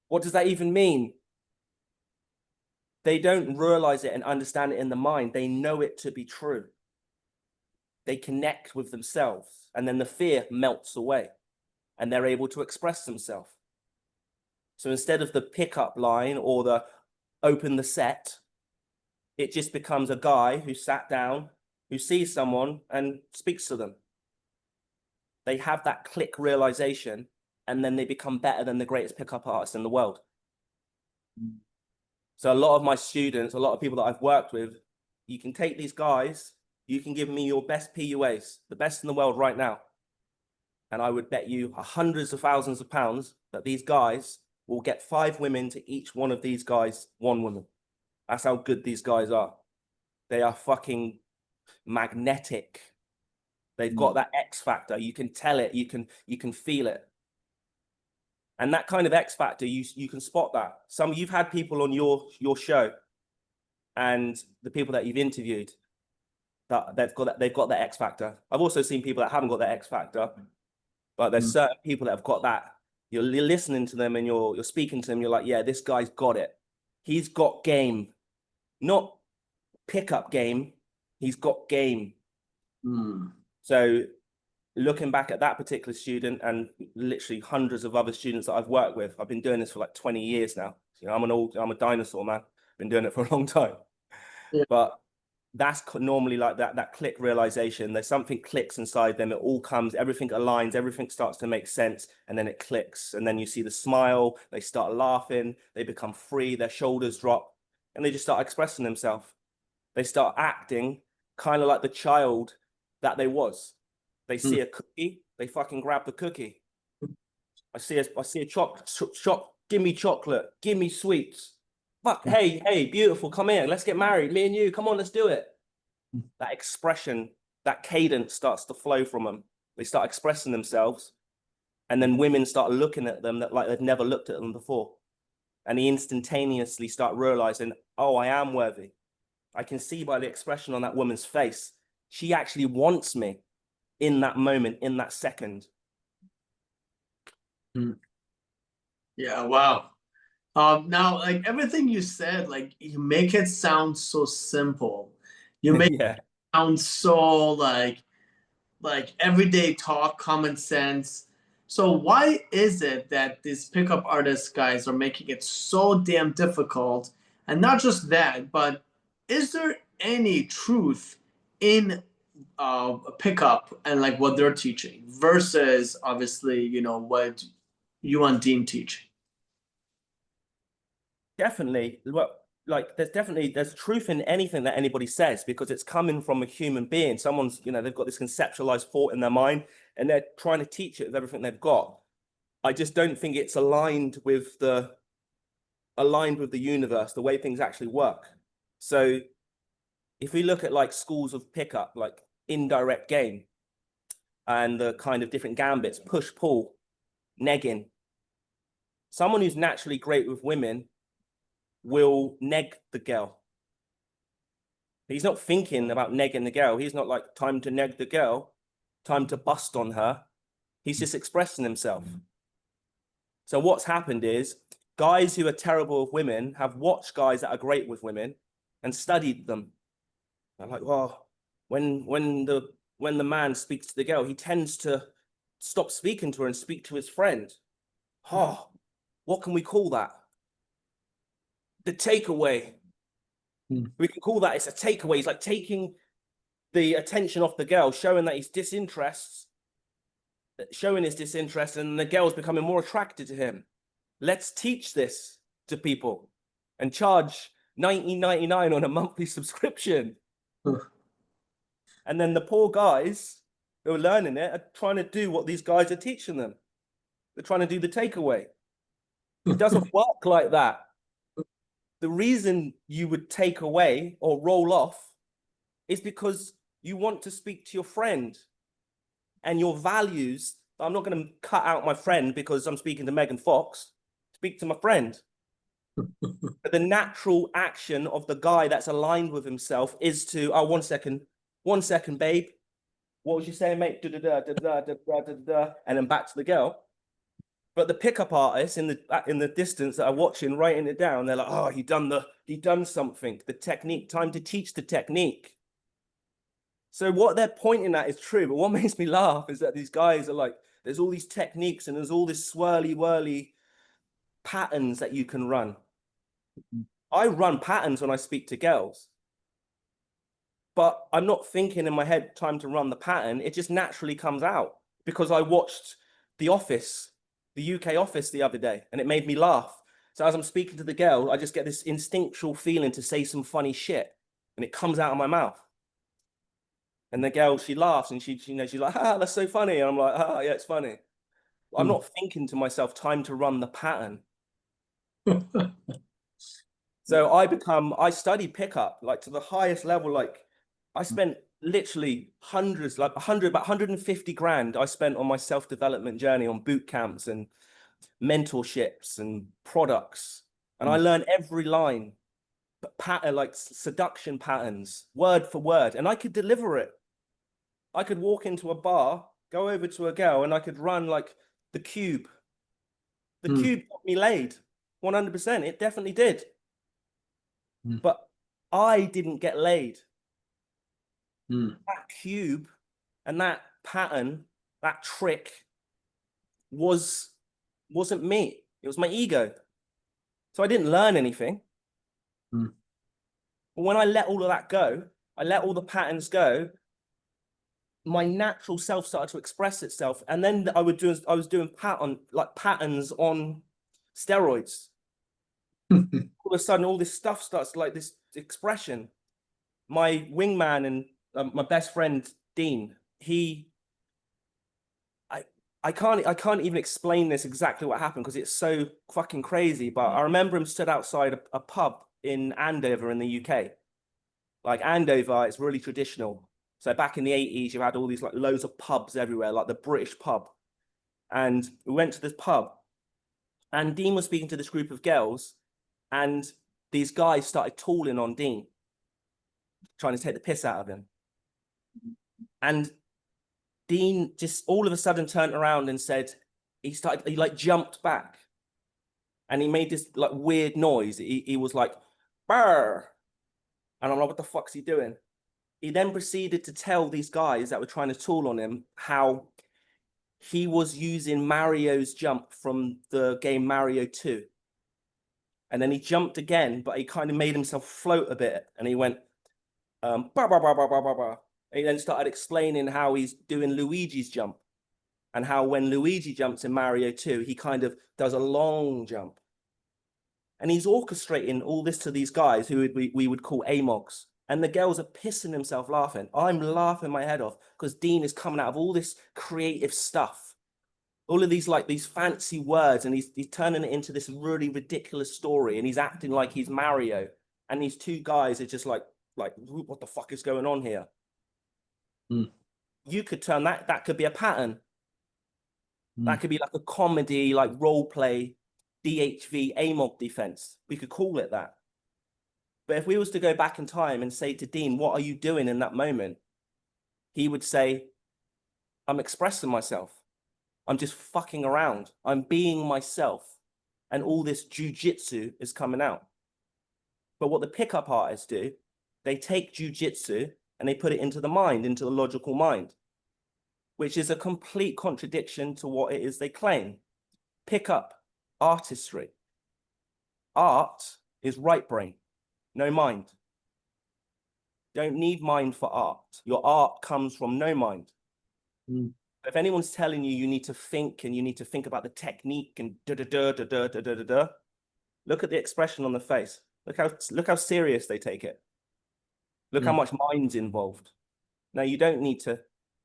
What does that even mean? They don't realize it and understand it in the mind. They know it to be true. They connect with themselves, and then the fear melts away and they're able to express themselves. So instead of the pickup line or the open the set, it just becomes a guy who sat down, who sees someone and speaks to them. They have that click realization, and then they become better than the greatest pickup artists in the world. So a lot of my students, a lot of people that I've worked with, you can take these guys, you can give me your best PUAs, the best in the world right now. And I would bet you hundreds of thousands of pounds that these guys will get 5 women to each one of these guys, 1 woman. That's how good these guys are. They are fucking magnetic. They've got that X factor. You can tell it. You can feel it. And that kind of X factor, you can spot that. You've had people on your show, and the people that you've interviewed, that they've got that X factor. I've also seen people that haven't got that X factor, but there's certain people that have got that. You're listening to them and you're speaking to them. You're like, yeah, this guy's got it. He's got game, not pickup game. He's got game. So looking back at that particular student and literally hundreds of other students that I've worked with, I've been doing this for like 20 years now. You know, I'm a dinosaur, man. Been doing it for a long time. Yeah. But that's normally like that click realization. There's something clicks inside them. It all comes, everything aligns, everything starts to make sense, and then it clicks. And then you see the smile, they start laughing, they become free, their shoulders drop, and they just start expressing themselves. They start acting kind of like the child that they was. They see a cookie, they fucking grab the cookie. I see a give me chocolate, give me sweets. Fuck, hey, beautiful, come here, let's get married, me and you, come on, let's do it. That expression, that cadence starts to flow from them. They start expressing themselves, and then women start looking at them like they've never looked at them before. And they instantaneously start realizing, oh, I am worthy. I can see by the expression on that woman's face, she actually wants me in that moment, in that second. Yeah, wow. Now, like everything you said, like you make it sound so simple. You make Yeah. it sound so like everyday talk, common sense. So why is it that these pickup artist guys are making it so damn difficult? And not just that, but is there any truth in pickup and like what they're teaching versus obviously, you know, what you and Dean teach? Definitely. Well, like there's truth in anything that anybody says, because it's coming from a human being. Someone's, you know, they've got this conceptualized thought in their mind and they're trying to teach it with everything they've got. I just don't think it's aligned with the universe, the way things actually work. So if we look at like schools of pickup, like indirect game and the kind of different gambits, push, pull, negging, someone who's naturally great with women will neg the girl. He's not thinking about negging the girl. He's not like, time to neg the girl, time to bust on her. He's just expressing himself. So what's happened is guys who are terrible with women have watched guys that are great with women and studied them. They're like, well, when the man speaks to the girl, he tends to stop speaking to her and speak to his friend. Oh, what can we call that? The takeaway. We can call that, it's a takeaway. He's like taking the attention off the girl, showing that he's showing his disinterest, and the girl's becoming more attracted to him. Let's teach this to people and charge $19.99 on a monthly subscription. Huh. And then the poor guys who are learning it are trying to do what these guys are teaching them. They're trying to do the takeaway. It doesn't work like that. The reason you would take away or roll off is because you want to speak to your friend and your values. I'm not going to cut out my friend because I'm speaking to Megan Fox. Speak to my friend. But the natural action of the guy that's aligned with himself is to, oh, 1 second, babe. What was you saying, mate? And then back to the girl. But the pickup artists in the distance that are watching, writing it down, they're like, oh, he done something. The technique, time to teach the technique. So what they're pointing at is true, but what makes me laugh is that these guys are like, there's all these techniques and there's all this swirly whirly patterns that you can run. I run patterns when I speak to girls, but I'm not thinking in my head, time to run the pattern. It just naturally comes out because I watched The Office, the UK Office the other day, and it made me laugh. So as I'm speaking to the girl, I just get this instinctual feeling to say some funny shit, and it comes out of my mouth. And the girl, she laughs and she's like, ah, that's so funny. And I'm like, ah, yeah, it's funny. I'm not thinking to myself, time to run the pattern. So I studied pickup, like to the highest level. Like I spent literally hundreds, like about 150 grand I spent on my self-development journey on boot camps and mentorships and products. And I learned every line, pattern, like seduction patterns, word for word, and I could deliver it. I could walk into a bar, go over to a girl, and I could run like the cube. The cube got me laid, 100%. It definitely did. But I didn't get laid. That cube and that pattern, that trick wasn't me. It was my ego. So I didn't learn anything. But when I let all of that go, I let all the patterns go, my natural self started to express itself. And then I was doing patterns on steroids. All of a sudden, all this stuff starts, like this expression. My wingman and my best friend, Dean, I can't even explain this exactly what happened because it's so fucking crazy. But I remember him stood outside a pub in Andover in the UK. Like Andover, it's really traditional. So back in the 80s, you had all these like loads of pubs everywhere, like the British pub. And we went to this pub and Dean was speaking to this group of girls and these guys started tooling on Dean, trying to take the piss out of him. And Dean just all of a sudden turned around and said, he like jumped back and he made this like weird noise. He was like, "Brr." And I'm like, what the fuck's he doing? He then proceeded to tell these guys that were trying to tool on him how he was using Mario's jump from the game Mario 2. And then he jumped again, but he kind of made himself float a bit. And he went, bah, bah, bah, bah, bah, bah, bah. And he then started explaining how he's doing Luigi's jump. And how when Luigi jumps in Mario 2, he kind of does a long jump. And he's orchestrating all this to these guys who we would call AMOGs. And the girls are pissing themselves laughing. I'm laughing my head off because Dean is coming out of all this creative stuff. All of these like these fancy words, and he's turning it into this really ridiculous story, and he's acting like he's Mario. And these two guys are just like, what the fuck is going on here? You could turn that could be a pattern. That could be like a comedy, like role play, DHV, AMOG defense. We could call it that. But if we was to go back in time and say to Dean, what are you doing in that moment? He would say, I'm expressing myself. I'm just fucking around. I'm being myself. And all this jujitsu is coming out. But what the pickup artists do, they take jujitsu and they put it into the mind, into the logical mind, which is a complete contradiction to what it is they claim. Pickup, artistry. Art is right brain, no mind. Don't need mind for art. Your art comes from no mind. If anyone's telling you need to think and you need to think about the technique and look at the expression on the face. Look how serious they take it. Look how much mind's involved. Now, you don't need to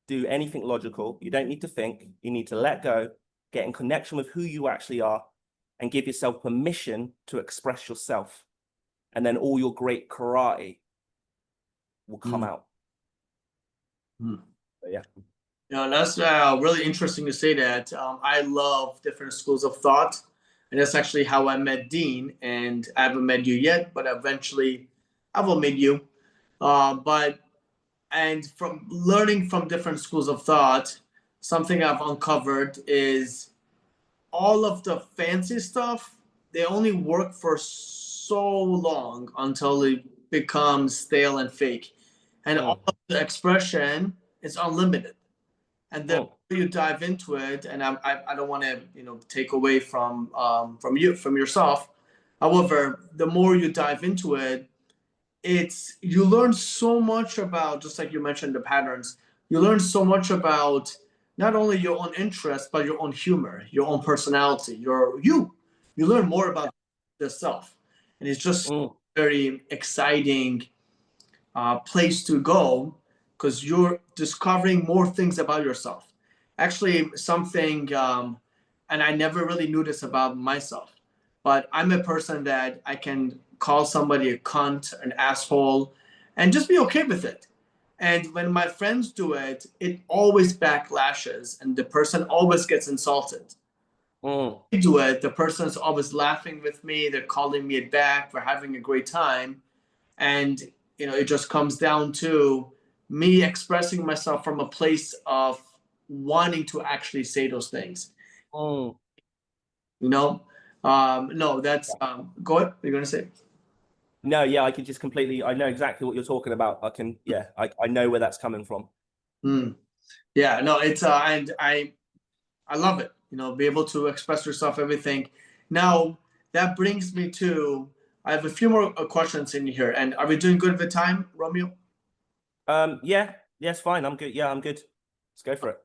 do anything logical. You don't need to think. You need to let go, get in connection with who you actually are, and give yourself permission to express yourself. And then all your great karate will come out. But yeah. That's really interesting to say that. I love different schools of thought. And that's actually how I met Dean. And I haven't met you yet, but eventually I will meet you. And from learning from different schools of thought, something I've uncovered is all of the fancy stuff, they only work for so long until it becomes stale and fake. And all of the expression is unlimited. And the more you dive into it, and I don't want to take away from yourself. However, the more you dive into it, you learn so much about, just like you mentioned, the patterns. You learn so much about not only your own interests, but your own humor, your own personality, you learn more about yourself. And it's just very exciting place to go, because you're discovering more things about yourself. Actually, something, and I never really knew this about myself, but I'm a person that I can call somebody a cunt, an asshole, and just be okay with it. And when my friends do it, it always backlashes, and the person always gets insulted. I do it, the person's always laughing with me, they're calling me back, we're having a great time. And it just comes down to me expressing myself from a place of wanting to actually say those things. No, that's go ahead. You're gonna say? No, yeah, I can just I know exactly what you're talking about. I know where that's coming from. Yeah, no, it's and I love it. Be able to express yourself, everything. Now that brings me to, I have a few more questions in here, and are we doing good with time, Romeo? Yes, fine. I'm good. Yeah, I'm good. Let's go for it.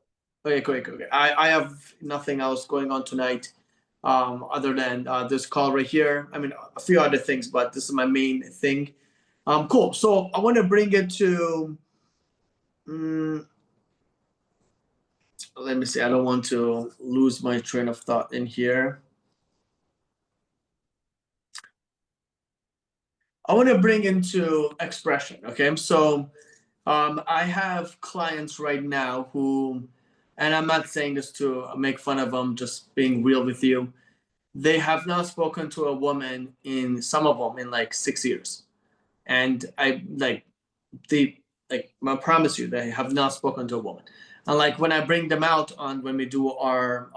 Okay, great. I have nothing else going on tonight, other than this call right here. I mean, a few other things, but this is my main thing. Cool. So I want to bring it to, let me see. I don't want to lose my train of thought in here. I want to bring into expression. Okay, so I have clients right now who, and I'm not saying this to make fun of them, just being real with you. They have not spoken to a woman some of them in like 6 years. And I promise you, they have not spoken to a woman. And like when I bring them out when we do our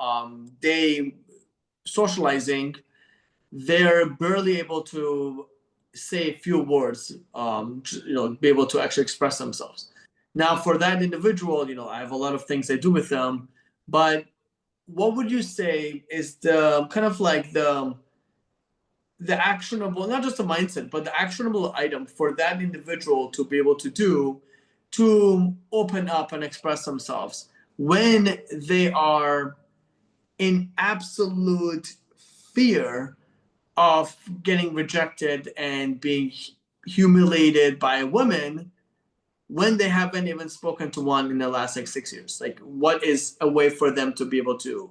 day socializing, they're barely able to say a few words, be able to actually express themselves. Now, for that individual, I have a lot of things I do with them, but what would you say is the kind of like the actionable, not just the mindset, but the actionable item for that individual to be able to do to open up and express themselves when they are in absolute fear of getting rejected and being humiliated by a woman when they haven't even spoken to one in the last like 6 years? Like, what is a way for them to be able to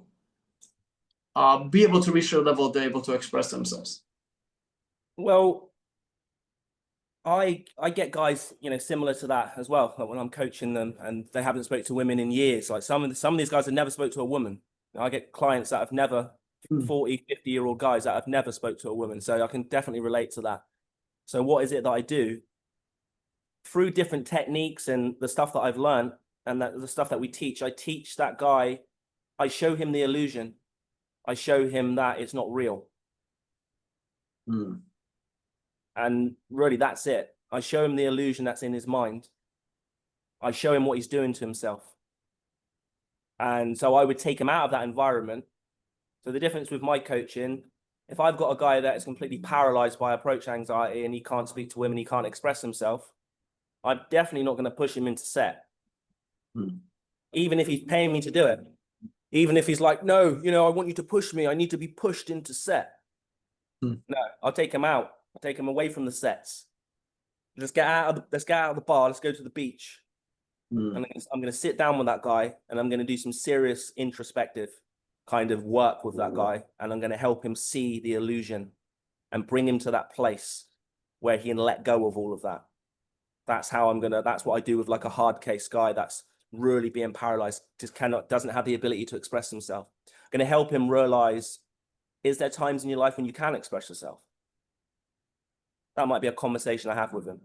reach their level, they're able to express themselves? Well, I get guys, similar to that as well. Like when I'm coaching them and they haven't spoke to women in years. Like some of these guys have never spoke to a woman. I get clients that have never, 40, 50-year-old guys that have never spoke to a woman. So I can definitely relate to that. So what is it that I do? Through different techniques and the stuff that I've learned and the stuff that we teach, I teach that guy, I show him the illusion. I show him that it's not real. And really, that's it. I show him the illusion that's in his mind. I show him what he's doing to himself. And so I would take him out of that environment. So the difference with my coaching, if I've got a guy that is completely paralyzed by approach anxiety and he can't speak to women, he can't express himself, I'm definitely not going to push him into set. Even if he's paying me to do it. Even if he's like, no, I want you to push me. I need to be pushed into set. No, I'll take him out. I take him away from the sets. Let's get out of the bar. Let's go to the beach. And I'm going to sit down with that guy, and I'm going to do some serious introspective kind of work with that guy, and I'm going to help him see the illusion and bring him to that place where he can let go of all of that. That's what I do with like a hard case guy that's really being paralyzed, doesn't have the ability to express himself. I'm going to help him realize, is there times in your life when you can express yourself? That might be a conversation I have with him.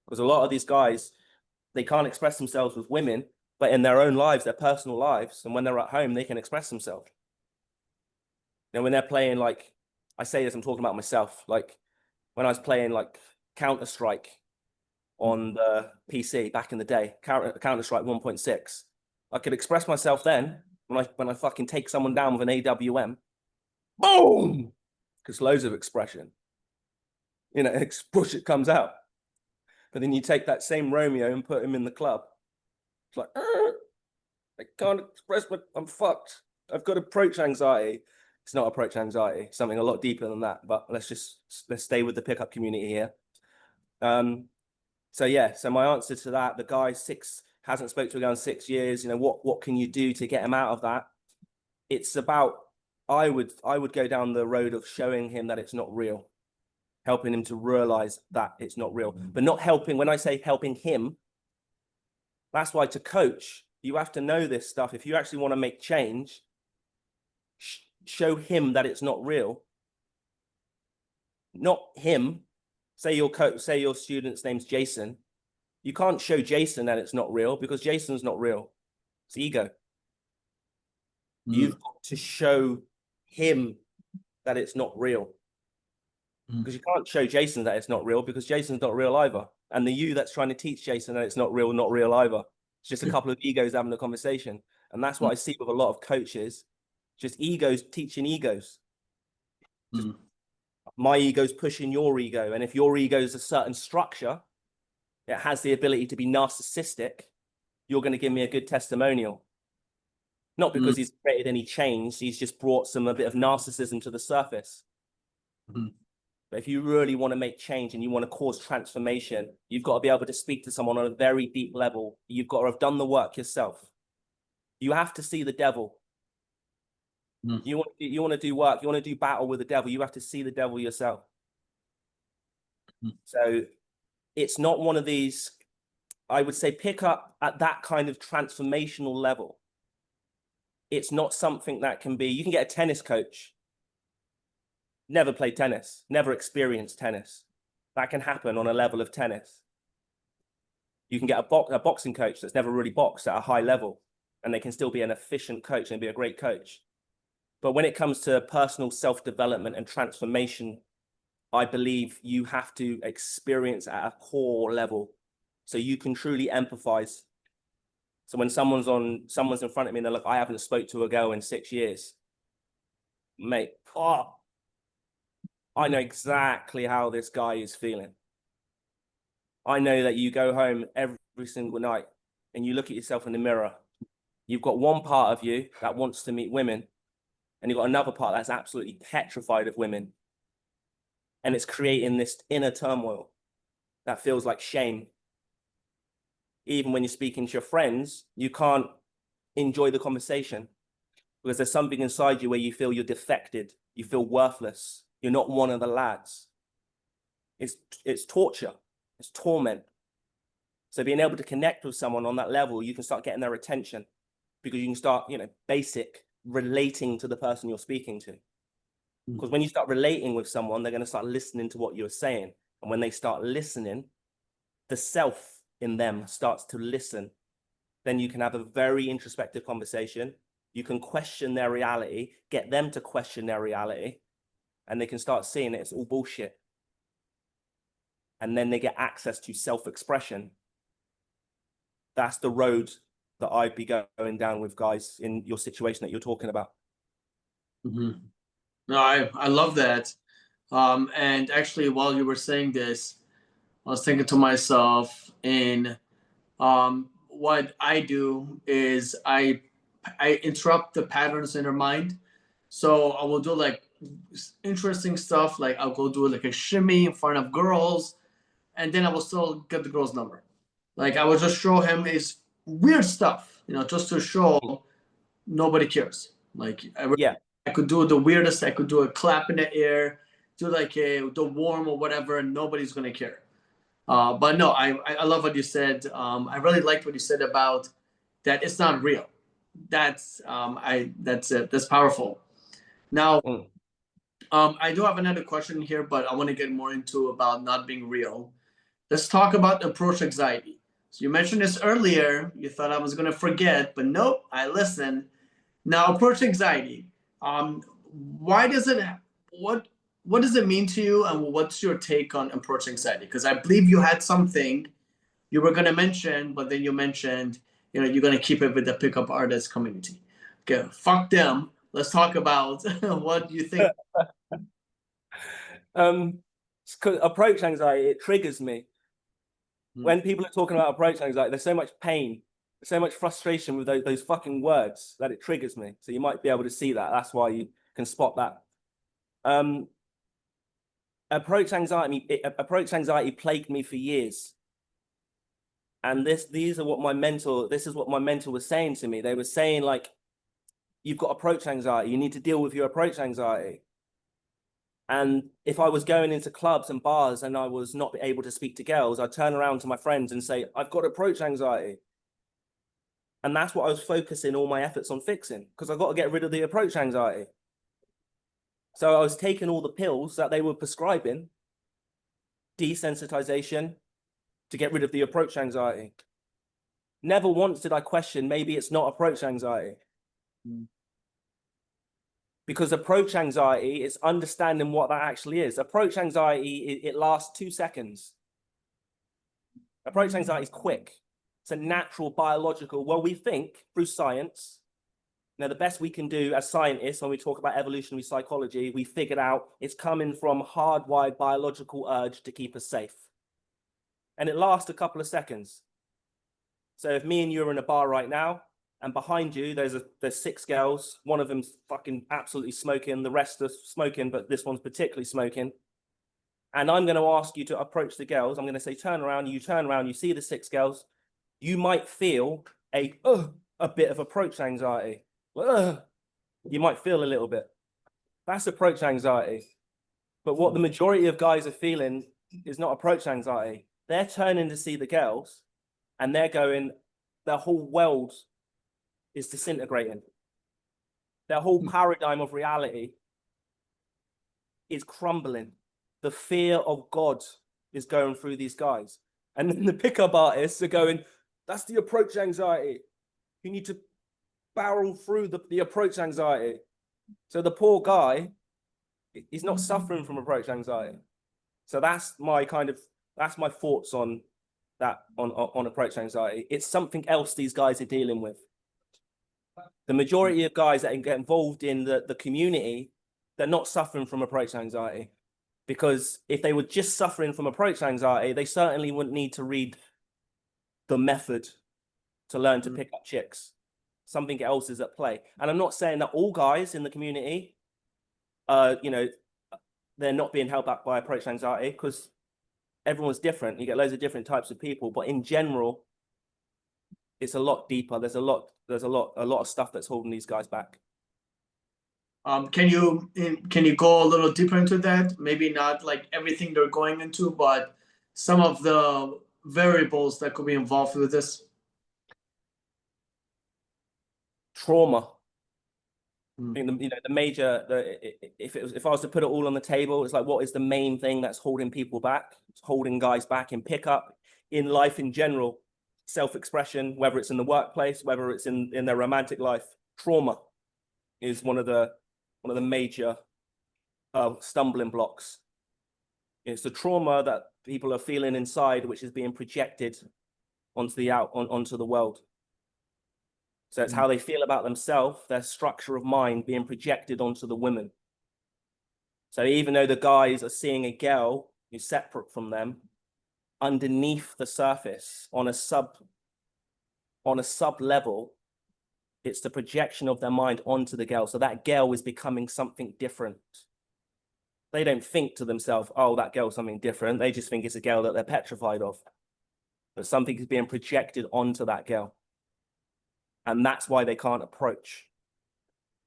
Because a lot of these guys, they can't express themselves with women, but in their own lives, their personal lives, and when they're at home, they can express themselves. When they're playing, like, I say this, I'm talking about myself, like when I was playing like Counter-Strike on the PC back in the day, Counter-Strike 1.6, I could express myself then when I fucking take someone down with an AWM, boom, because loads of expression, push it comes out. But then you take that same Romeo and put him in the club. It's like, I can't express, but I'm fucked. I've got approach anxiety. It's not approach anxiety, something a lot deeper than that. But let's stay with the pickup community here. So my answer to that, the guy hasn't spoke to a girl in 6 years. What can you do to get him out of that? It's about, I would go down the road of showing him that it's not real. Helping him to realize that it's not real, but not helping. When I say helping him, that's why to coach, you have to know this stuff. If you actually want to make change, show him that it's not real. Not him. Say your student's name's Jason. You can't show Jason that it's not real because Jason's not real. It's ego. You've got to show him that it's not real. Because you can't show Jason that it's not real because Jason's not real either. And the you that's trying to teach Jason that it's not real either. It's just a couple of egos having a conversation. And that's what I see with a lot of coaches, just egos teaching egos. Just my ego's pushing your ego. And if your ego is a certain structure, it has the ability to be narcissistic, you're going to give me a good testimonial. Not because he's created any change, he's just brought a bit of narcissism to the surface. But if you really want to make change and you want to cause transformation, you've got to be able to speak to someone on a very deep level. You've got to have done the work yourself. You have to see the devil. You want to do work, you want to do battle with the devil, you have to see the devil yourself. So it's not one of these, I would say, pick up at that kind of transformational level. It's not something that can be, you can get a tennis coach, never played tennis, never experienced tennis. That can happen on a level of tennis. You can get a boxing coach that's never really boxed at a high level, and they can still be an efficient coach and be a great coach. But when it comes to personal self-development and transformation, I believe you have to experience at a core level so you can truly empathize. So when someone's in front of me and they're like, I haven't spoke to a girl in 6 years, mate, I know exactly how this guy is feeling. I know that you go home every single night and you look at yourself in the mirror. You've got one part of you that wants to meet women, and you've got another part that's absolutely petrified of women. And it's creating this inner turmoil that feels like shame. Even when you're speaking to your friends, you can't enjoy the conversation because there's something inside you where you feel you're defected, you feel worthless, you're not one of the lads. It's torture, it's torment. So being able to connect with someone on that level, you can start getting their attention because you can start, basic relating to the person you're speaking to. Because when you start relating with someone, they're going to start listening to what you're saying. And when they start listening, the self in them starts to listen. Then you can have a very introspective conversation. You can question their reality, get them to question their reality, and they can start seeing it's all bullshit. And then they get access to self-expression. That's the road that I'd be going down with guys in your situation that you're talking about. No, I love that. And actually, while you were saying this, I was thinking to myself, what I do is I interrupt the patterns in her mind. So I will do like, interesting stuff. Like I'll go do like a shimmy in front of girls, and then I will still get the girl's number. Like I will just show him his weird stuff, just to show nobody cares. Like Yeah. I could do the weirdest. I could do a clap in the air, do like the warm or whatever, and nobody's gonna care. But no, I love what you said. I really liked what you said about that. It's not real. That's it. That's powerful. Now, Mm. I do have another question here, but I want to get more into about not being real. Let's talk about approach anxiety. So you mentioned this earlier. You thought I was gonna forget, but nope, I listened. Now, approach anxiety. Why does it? What does it mean to you, and what's your take on approach anxiety? Because I believe you had something you were gonna mention, but then you mentioned you're gonna keep it with the pickup artist community. Okay, fuck them. Let's talk about what you think. Approach anxiety, it triggers me. Hmm. When people are talking about approach anxiety, there's so much pain, so much frustration with those fucking words that it triggers me. So you might be able to see that. That's why you can spot that. Approach anxiety plagued me for years. And this is what my mentor was saying to me. They were saying, like, you've got approach anxiety. You need to deal with your approach anxiety. And if I was going into clubs and bars and I was not able to speak to girls, I'd turn around to my friends and say, I've got approach anxiety. And that's what I was focusing all my efforts on fixing, because I've got to get rid of the approach anxiety. So I was taking all the pills that they were prescribing, desensitization, to get rid of the approach anxiety. Never once did I question, maybe it's not approach anxiety. Because approach anxiety is understanding what that actually is. Approach anxiety, it lasts 2 seconds. Approach anxiety is quick. It's a natural biological, well, we think through science. Now, the best we can do as scientists, when we talk about evolutionary psychology, we figured out it's coming from hardwired biological urge to keep us safe. And it lasts a couple of seconds. So if me and you are in a bar right now, and behind you, there's 6 girls. One of them's fucking absolutely smoking. The rest are smoking, but this one's particularly smoking. And I'm going to ask you to approach the girls. I'm going to say, turn around. You turn around. You see the 6 girls. You might feel a bit of approach anxiety. You might feel a little bit. That's approach anxiety. But what the majority of guys are feeling is not approach anxiety. They're turning to see the girls, and they're going, their whole world is disintegrating. Their whole paradigm of reality is crumbling. The fear of God is going through these guys. And then the pickup artists are going, that's the approach anxiety. You need to barrel through the approach anxiety. So the poor guy, he's not suffering from approach anxiety. So that's my thoughts on that, on approach anxiety. It's something else these guys are dealing with. The majority of guys that get involved in the community, they're not suffering from approach anxiety. Because if they were just suffering from approach anxiety, they certainly wouldn't need to read the method to learn to pick up chicks. Something else is at play. And I'm not saying that all guys in the community, they're not being held back by approach anxiety, because everyone's different. You get loads of different types of people, but in general, it's a lot deeper. There's a lot of stuff that's holding these guys back. Can you go a little deeper into that? Maybe not like everything they're going into, but some of the variables that could be involved with this. Trauma. I think if I was to put it all on the table, it's like, what is the main thing that's holding people back? It's holding guys back in pickup, in life in general, self-expression, whether it's in the workplace, whether it's in their romantic life. Trauma is one of the major stumbling blocks. It's the trauma that people are feeling inside, which is being projected onto the world. So it's how they feel about themselves, their structure of mind being projected onto the women. So even though the guys are seeing a girl who's separate from them, underneath the surface, on a sub level, it's the projection of their mind onto the girl. So that girl is becoming something different. They don't think to themselves, oh, that girl's something different. They just think it's a girl that they're petrified of. But something is being projected onto that girl. And that's why they can't approach.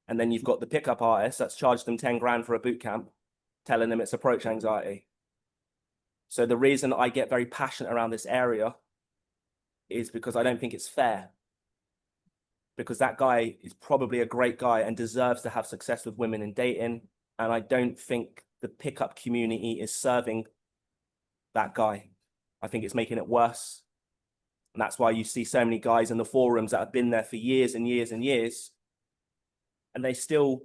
And then you've got the pickup artist that's charged them 10 grand for a boot camp, telling them it's approach anxiety. So the reason I get very passionate around this area is because I don't think it's fair. Because that guy is probably a great guy and deserves to have success with women in dating. And I don't think the pickup community is serving that guy. I think it's making it worse. And that's why you see so many guys in the forums that have been there for years and years and years, and they're still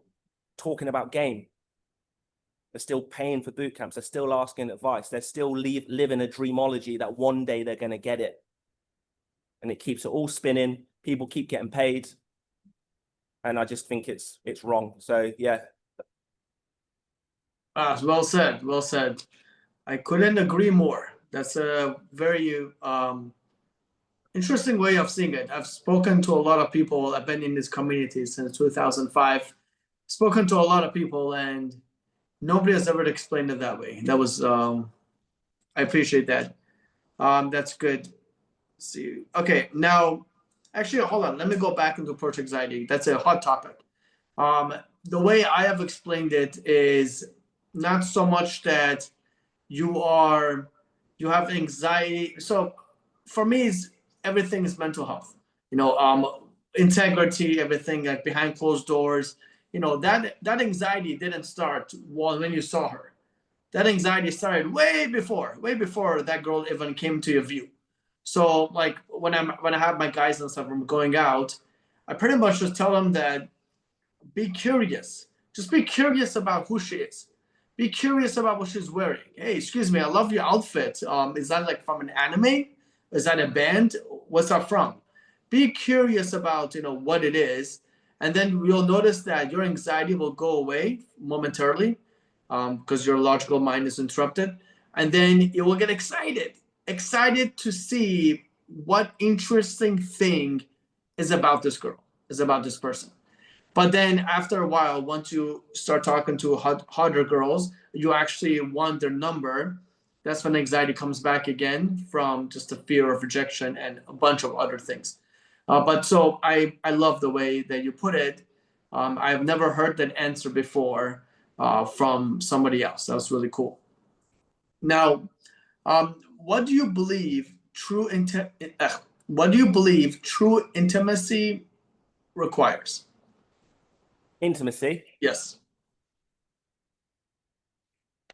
talking about game. They're still paying for boot camps. They're still asking advice. They're still living a dreamology that one day they're going to get it. And it keeps it all spinning. People keep getting paid. And I just think it's wrong. So, yeah. Well said. Well said. I couldn't agree more. That's a very interesting way of seeing it. I've spoken to a lot of people. I've been in this community since 2005. Spoken to a lot of people, and nobody has ever explained it that way. That was I appreciate that. That's good. Let's see. Okay, now actually hold on. Let me go back into approach anxiety. That's a hot topic. The way I have explained it is not so much that you have anxiety. So for me, everything is mental health. Integrity, everything like behind closed doors. That anxiety didn't start when you saw her. That anxiety started way before that girl even came to your view. So like when I have my guys and stuff, I'm going out, I pretty much just tell them that be curious. Just be curious about who she is. Be curious about what she's wearing. Hey, excuse me, I love your outfit. Is that like from an anime? Is that a band? What's that from? Be curious about what it is, and then you'll notice that your anxiety will go away momentarily, because your logical mind is interrupted, and then you will get excited to see what interesting thing is about this girl, is about this person. But then after a while, once you start talking to harder girls, you actually want their number. That's when anxiety comes back again from just the fear of rejection and a bunch of other things. But so I love the way that you put it. I've never heard that answer before from somebody else. That was really cool. Now, what do you believe true intimacy requires? Intimacy, Yes.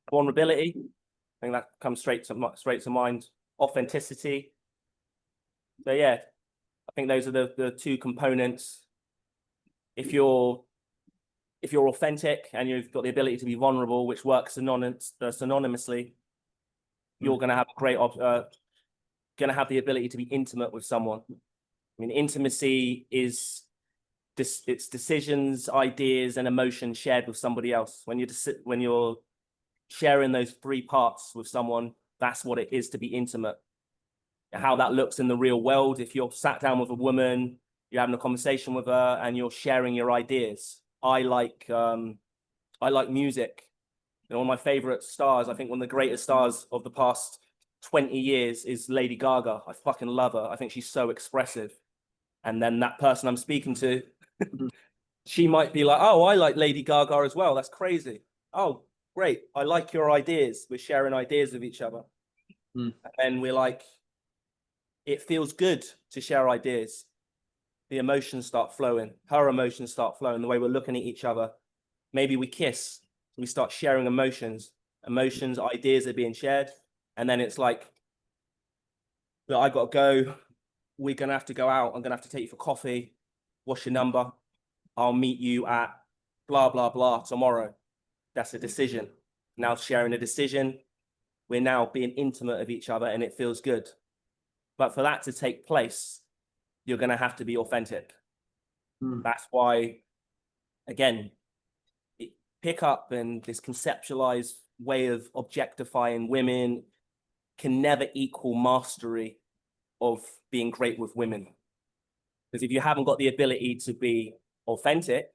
vulnerability. I think that comes straight to mind. Authenticity. So yeah, I think those are the two components. If you're authentic and you've got the ability to be vulnerable, which works synonymously, you're going to have going to have the ability to be intimate with someone. I mean, intimacy is it's decisions, ideas, and emotions shared with somebody else. When you're sharing those three parts with someone, that's what it is to be intimate. How that looks in the real world, if you're sat down with a woman, you're having a conversation with her, and you're sharing your ideas. I like music. One of my favorite stars, I think one of the greatest stars of the past 20 years is Lady Gaga. I fucking love her. I think she's so expressive. And then that person I'm speaking to, she might be like, oh, I like Lady Gaga as well. That's crazy. Oh, great. I like your ideas. We're sharing ideas with each other. And then we're like, it feels good to share ideas. The emotions start flowing. Her emotions start flowing. The way we're looking at each other. Maybe we kiss. We start sharing emotions. Ideas are being shared. And then it's like, look, I got to go. We're going to have to go out. I'm going to have to take you for coffee. What's your number? I'll meet you at blah, blah, blah tomorrow. That's a decision. Now sharing a decision, we're now being intimate of each other and it feels good. But for that to take place, you're going to have to be authentic. That's why, again, pick up and this conceptualized way of objectifying women can never equal mastery of being great with women. Because if you haven't got the ability to be authentic,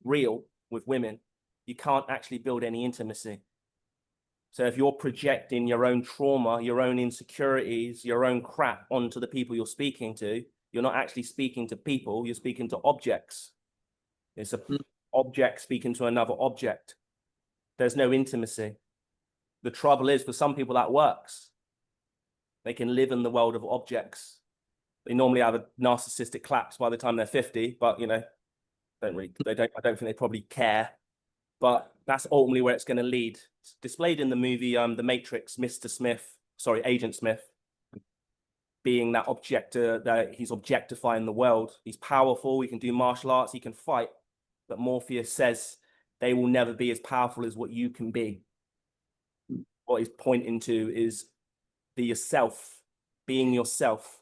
real with women, you can't actually build any intimacy. So if you're projecting your own trauma, your own insecurities, your own crap onto the people you're speaking to, you're not actually speaking to people, you're speaking to objects. It's an object speaking to another object. There's no intimacy. The trouble is, for some people that works. They can live in the world of objects. They normally have a narcissistic collapse by the time they're 50, but I don't think they probably care. But that's ultimately where it's going to lead. It's displayed in the movie, The Matrix, Agent Smith, being that that he's objectifying the world. He's powerful, he can do martial arts, he can fight. But Morpheus says they will never be as powerful as what you can be. What he's pointing to is being yourself,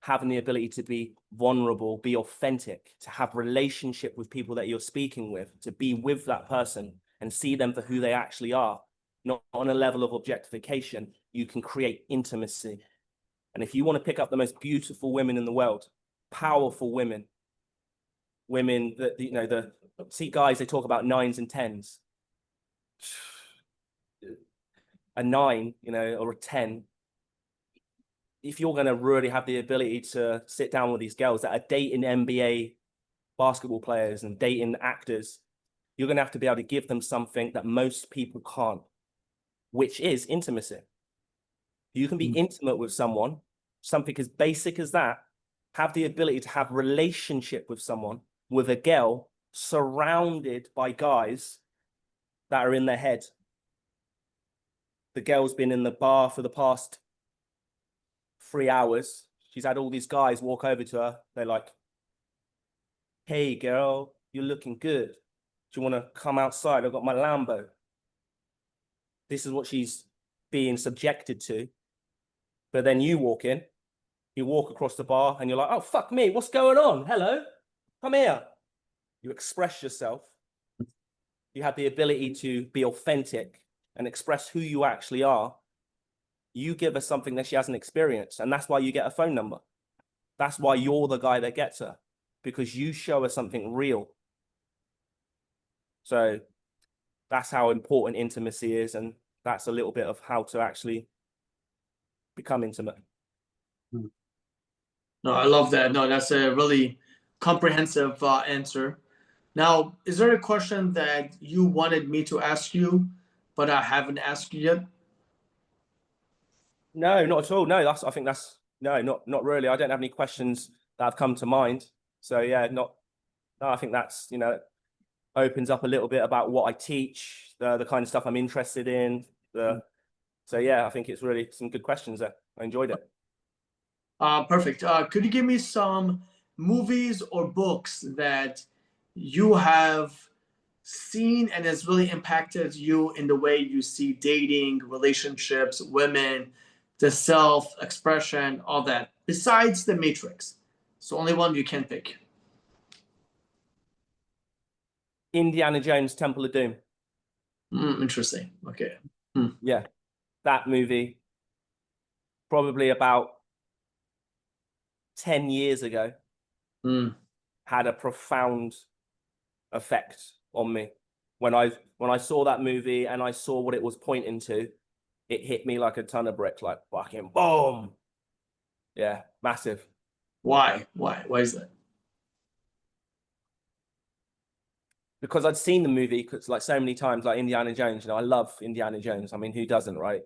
having the ability to be vulnerable, be authentic, to have relationship with people that you're speaking with, to be with that person and see them for who they actually are, not on a level of objectification. You can create intimacy. And if you want to pick up the most beautiful women in the world, powerful women that, see guys, they talk about 9s and 10s. A 9, or a 10, if you're going to really have the ability to sit down with these girls that are dating NBA basketball players and dating actors, you're going to have to be able to give them something that most people can't, which is intimacy. You can be intimate with someone, something as basic as that, have the ability to have relationship with someone, with a girl surrounded by guys that are in their head. The girl's been in the bar for the past 3 hours. She's had all these guys walk over to her. They're like, "Hey girl, you're looking good. Do you want to come outside? I've got my Lambo." This is what she's being subjected to. But then you walk across the bar and you're like, "Oh, fuck me. What's going on? Hello, come here." You express yourself. You have the ability to be authentic and express who you actually are. You give her something that she hasn't experienced. And that's why you get a phone number. That's why you're the guy that gets her, because you show her something real. So that's how important intimacy is. And that's a little bit of how to actually become intimate. No, I love that. No, that's a really comprehensive answer. Now, is there a question that you wanted me to ask you, but I haven't asked you yet? No, not at all. No, not really. I don't have any questions that have come to mind. So yeah, no, I think that's, opens up a little bit about what I teach, the kind of stuff I'm interested in. So yeah, I think it's really some good questions there. I enjoyed it. Perfect. Could you give me some movies or books that you have seen and has really impacted you in the way you see dating, relationships, women, the self-expression, all that, besides The Matrix? So only one you can pick. Indiana Jones, Temple of Doom. Interesting. Okay. Yeah, that movie, probably about 10 years ago, had a profound effect on me. When I saw that movie and I saw what it was pointing to, it hit me like a ton of bricks, like fucking boom. Yeah, massive. Why is that? Because I'd seen the movie like so many times, like Indiana Jones. I love Indiana Jones. I mean, who doesn't, right?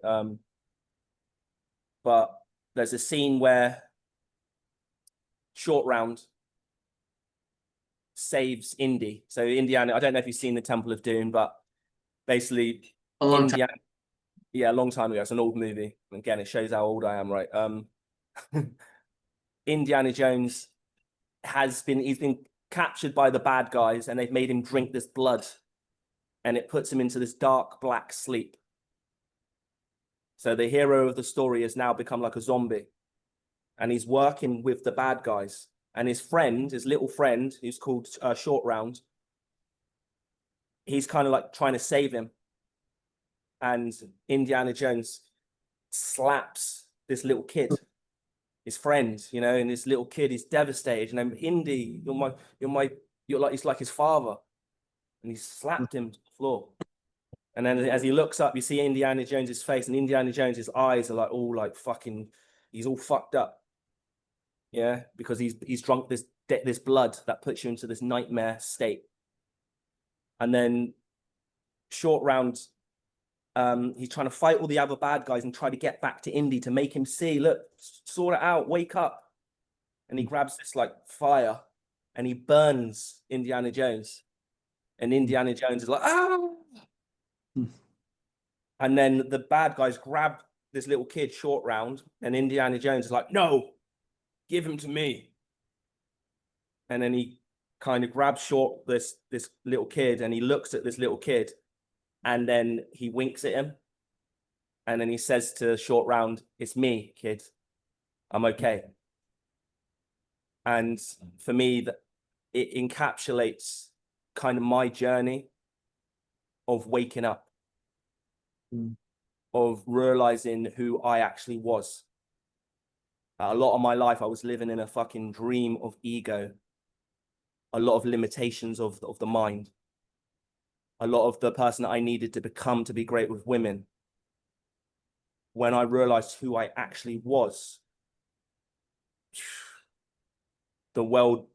But there's a scene where Short Round saves Indy. So Indiana, I don't know if you've seen the Temple of Doom, but basically A long time. Yeah, a long time ago. It's an old movie. Again, it shows how old I am, right? Indiana Jones he's been captured by the bad guys, and they've made him drink this blood, and it puts him into this dark black sleep. So the hero of the story has now become like a zombie, and he's working with the bad guys. And his little friend, who's called Short Round, he's kind of like trying to save him. And Indiana Jones slaps this little kid, his friend, and this little kid is devastated. And Indy, you're like, he's like his father. And he slapped him floor. And then as he looks up, you see Indiana Jones's face, and Indiana Jones's eyes are like all like fucking, he's all fucked up. Yeah, because he's drunk this blood that puts you into this nightmare state. And then short round, he's trying to fight all the other bad guys and try to get back to Indy to make him see, look, sort it out, wake up. And he grabs this like fire and he burns Indiana Jones. And Indiana Jones is like, ah. And then the bad guys grab this little kid short round, and Indiana Jones is like, no, give him to me. And then he kind of grabs short this little kid, and he looks at this little kid, and then he winks at him. And then he says to short round, it's me, kid. I'm okay. And for me, it encapsulates kind of my journey of waking up, of realizing who I actually was. A lot of my life, I was living in a fucking dream of ego, a lot of limitations of the mind, a lot of the person that I needed to become to be great with women. When I realized who I actually was, the world,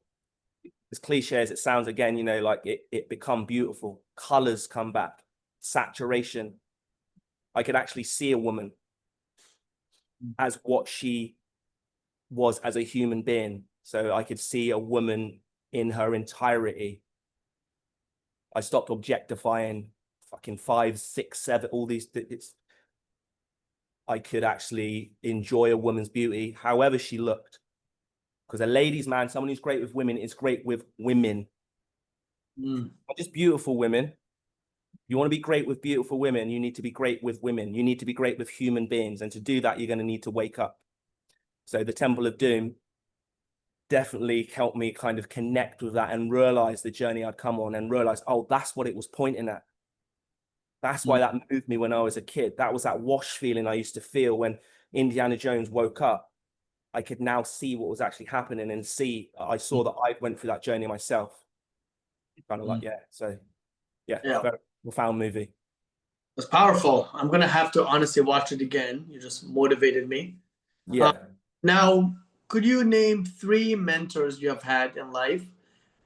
as cliche as it sounds, again, you know, like it become beautiful. Colors come back, saturation. I could actually see a woman as what she was as a human being. So I could see a woman in her entirety. I stopped objectifying fucking 5, 6, 7, all these. I could actually enjoy a woman's beauty, however she looked. Because a ladies' man, someone who's great with women, is great with women. Not just beautiful women. If you want to be great with beautiful women, you need to be great with women. You need to be great with human beings. And to do that, you're going to need to wake up. So the Temple of Doom definitely helped me kind of connect with that and realize the journey I'd come on, and realize, oh, that's what it was pointing at. That's why that moved me when I was a kid. That was that wash feeling I used to feel when Indiana Jones woke up. I could now see what was actually happening, and I saw that I went through that journey myself. Kind of like, yeah. So yeah, very profound movie. It's powerful. I'm gonna have to honestly watch it again. You just motivated me. Yeah. Now, could you name 3 mentors you have had in life,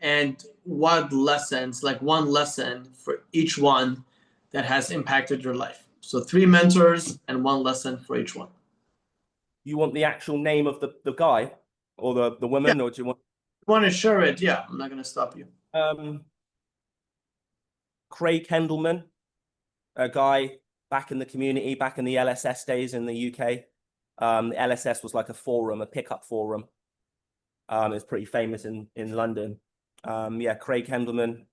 and what lessons, like one lesson for each one that has impacted your life? So 3 mentors and 1 lesson for each one. You want the actual name of the guy or the woman, or do you want? You want to share it? Yeah, I'm not gonna stop you. Craig Hendelman, a guy back in the community, back in the LSS days in the UK. LSS was like a forum, a pickup forum. It was pretty famous in London. Yeah, Craig Hendelman.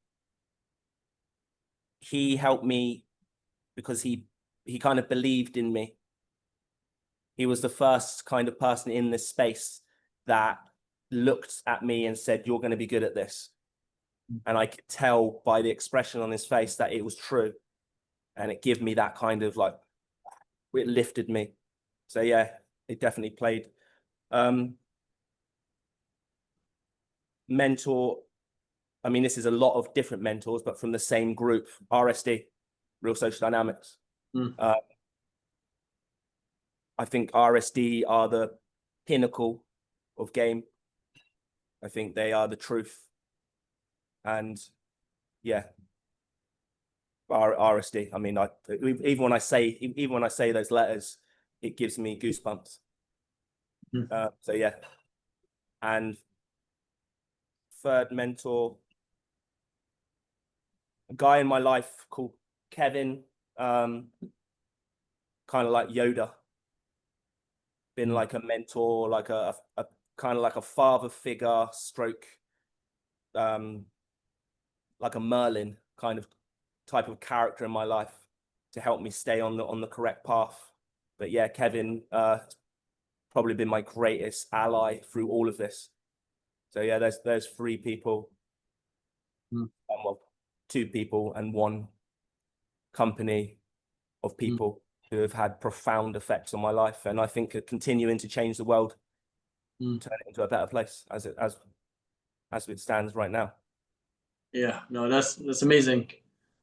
He helped me because he kind of believed in me. He was the first kind of person in this space that looked at me and said, you're going to be good at this. And I could tell by the expression on his face that it was true. And it gave me that kind of like, it lifted me. So yeah, it definitely played. Mentor, I mean, this is a lot of different mentors, but from the same group, RSD, Real Social Dynamics. I think RSD are the pinnacle of game. I think they are the truth. And yeah, RSD. I mean, even when I say those letters, it gives me goosebumps. So yeah. And third mentor, a guy in my life called Kevin, kind of like Yoda. Been like a mentor, like a kind of like a father figure, stroke, like a Merlin kind of type of character in my life to help me stay on the correct path. But yeah, Kevin probably been my greatest ally through all of this. So yeah, there's 3 people, well, 2 people and 1 company of people who have had profound effects on my life, and I think are continuing to change the world, turn it into a better place as it stands right now. Yeah, no, that's amazing.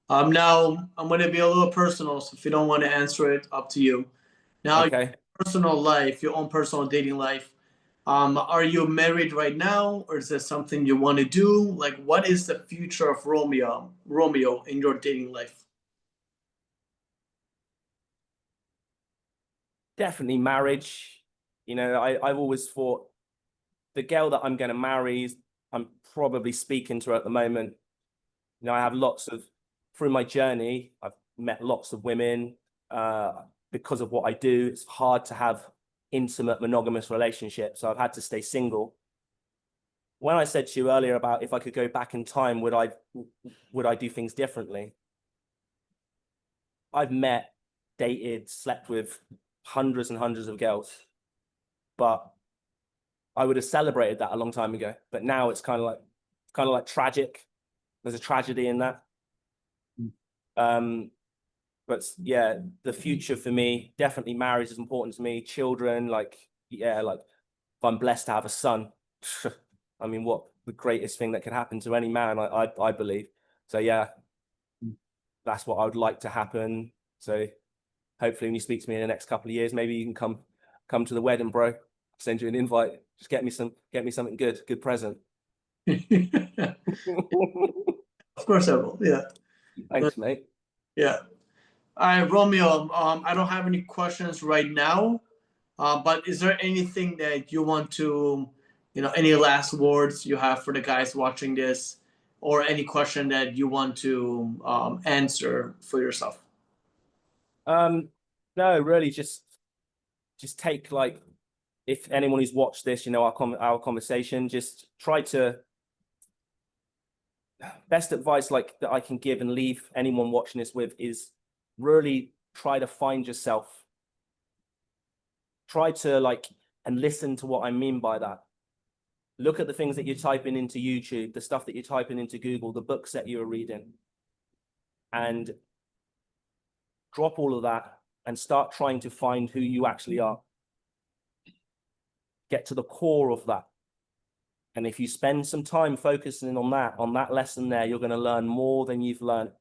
Now I'm going to be a little personal, so if you don't want to answer it, up to you. Now, your Okay. personal life, your own personal dating life. Are you married right now, or is this something you want to do? Like, what is the future of Romeo in your dating life? Definitely marriage. You know, I've always thought the girl that I'm going to marry, I'm probably speaking to her at the moment. You know, I have through my journey, I've met lots of women. Because of what I do, it's hard to have intimate monogamous relationships. So I've had to stay single. When I said to you earlier about if I could go back in time, would I do things differently? I've met, dated, slept with hundreds and hundreds of girls, but I would have celebrated that a long time ago. But now it's kind of like tragic. There's a tragedy in that. But yeah, the future for me, definitely marriage is important to me. Children, like, yeah, like if I'm blessed to have a son, I mean, what the greatest thing that could happen to any man, I believe. So yeah, that's what I would like to happen. So hopefully when you speak to me in the next couple of years, maybe you can come to the wedding, bro. I'll send you an invite. Just get me something good present. Of course I will. Yeah. Thanks, mate. Yeah. All right, Romeo. I don't have any questions right now. But is there anything that you want to, any last words you have for the guys watching this, or any question that you want to answer for yourself? No, really, just take, like, if anyone who's watched this, you know, our conversation, just try to, best advice like that I can give and leave anyone watching this with is really try to find yourself. Try to, like, and listen to what I mean by that. Look at the things that you're typing into YouTube, the stuff that you're typing into Google, the books that you're reading, and drop all of that and start trying to find who you actually are. Get to the core of that. And if you spend some time focusing on that lesson there, you're going to learn more than you've learned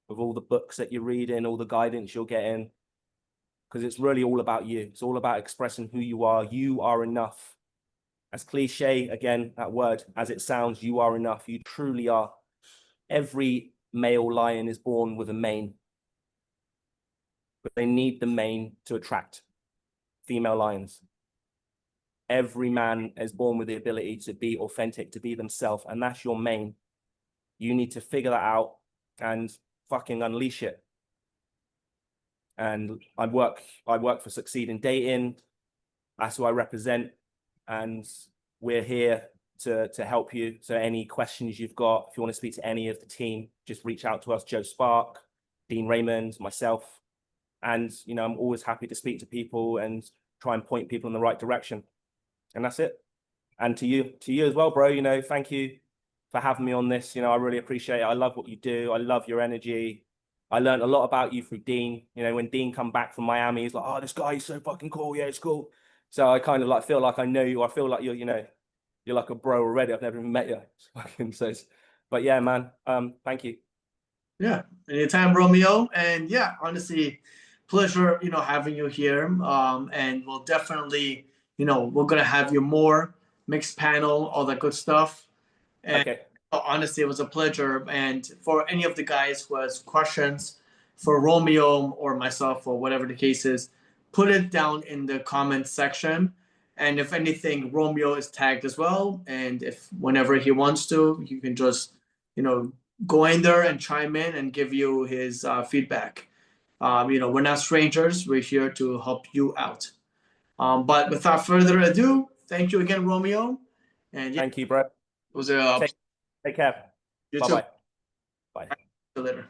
with all the books that you're reading, all the guidance you're getting, because it's really all about you. It's all about expressing who you are. You are enough. As cliche, again, that word, as it sounds, you are enough. You truly are. Every male lion is born with a mane, but they need the mane to attract female lions. Every man is born with the ability to be authentic, to be themselves, and that's your mane. You need to figure that out and fucking unleash it. And I work for Succeed in Dating. That's who I represent, and we're here to help you. So any questions you've got, if you want to speak to any of the team, just reach out to us, Joe Spark, Dean Raymond, myself. And, you know, I'm always happy to speak to people and try and point people in the right direction. And that's it. And to you as well, bro, you know, thank you for having me on this. You know, I really appreciate it. I love what you do. I love your energy. I learned a lot about you through Dean. You know, when Dean come back from Miami, he's like, oh, this guy is so fucking cool. Yeah, it's cool. So I kind of like feel like I know you. I feel like you're like a bro already. I've never even met you. But yeah, man. Thank you. Yeah, anytime, Romeo. And yeah, honestly, pleasure, having you here. And we'll definitely, we're gonna have you more mixed panel, all that good stuff. And Okay. honestly, it was a pleasure. And for any of the guys who has questions for Romeo or myself or whatever the case is, put it down in the comments section. And if anything, Romeo is tagged as well. And if whenever he wants to, you can just, go in there and chime in and give you his feedback. We're not strangers. We're here to help you out. But without further ado, thank you again, Romeo. And yeah, Thank you, bro. it was a Take care. you too. Bye-bye. Bye. See you later.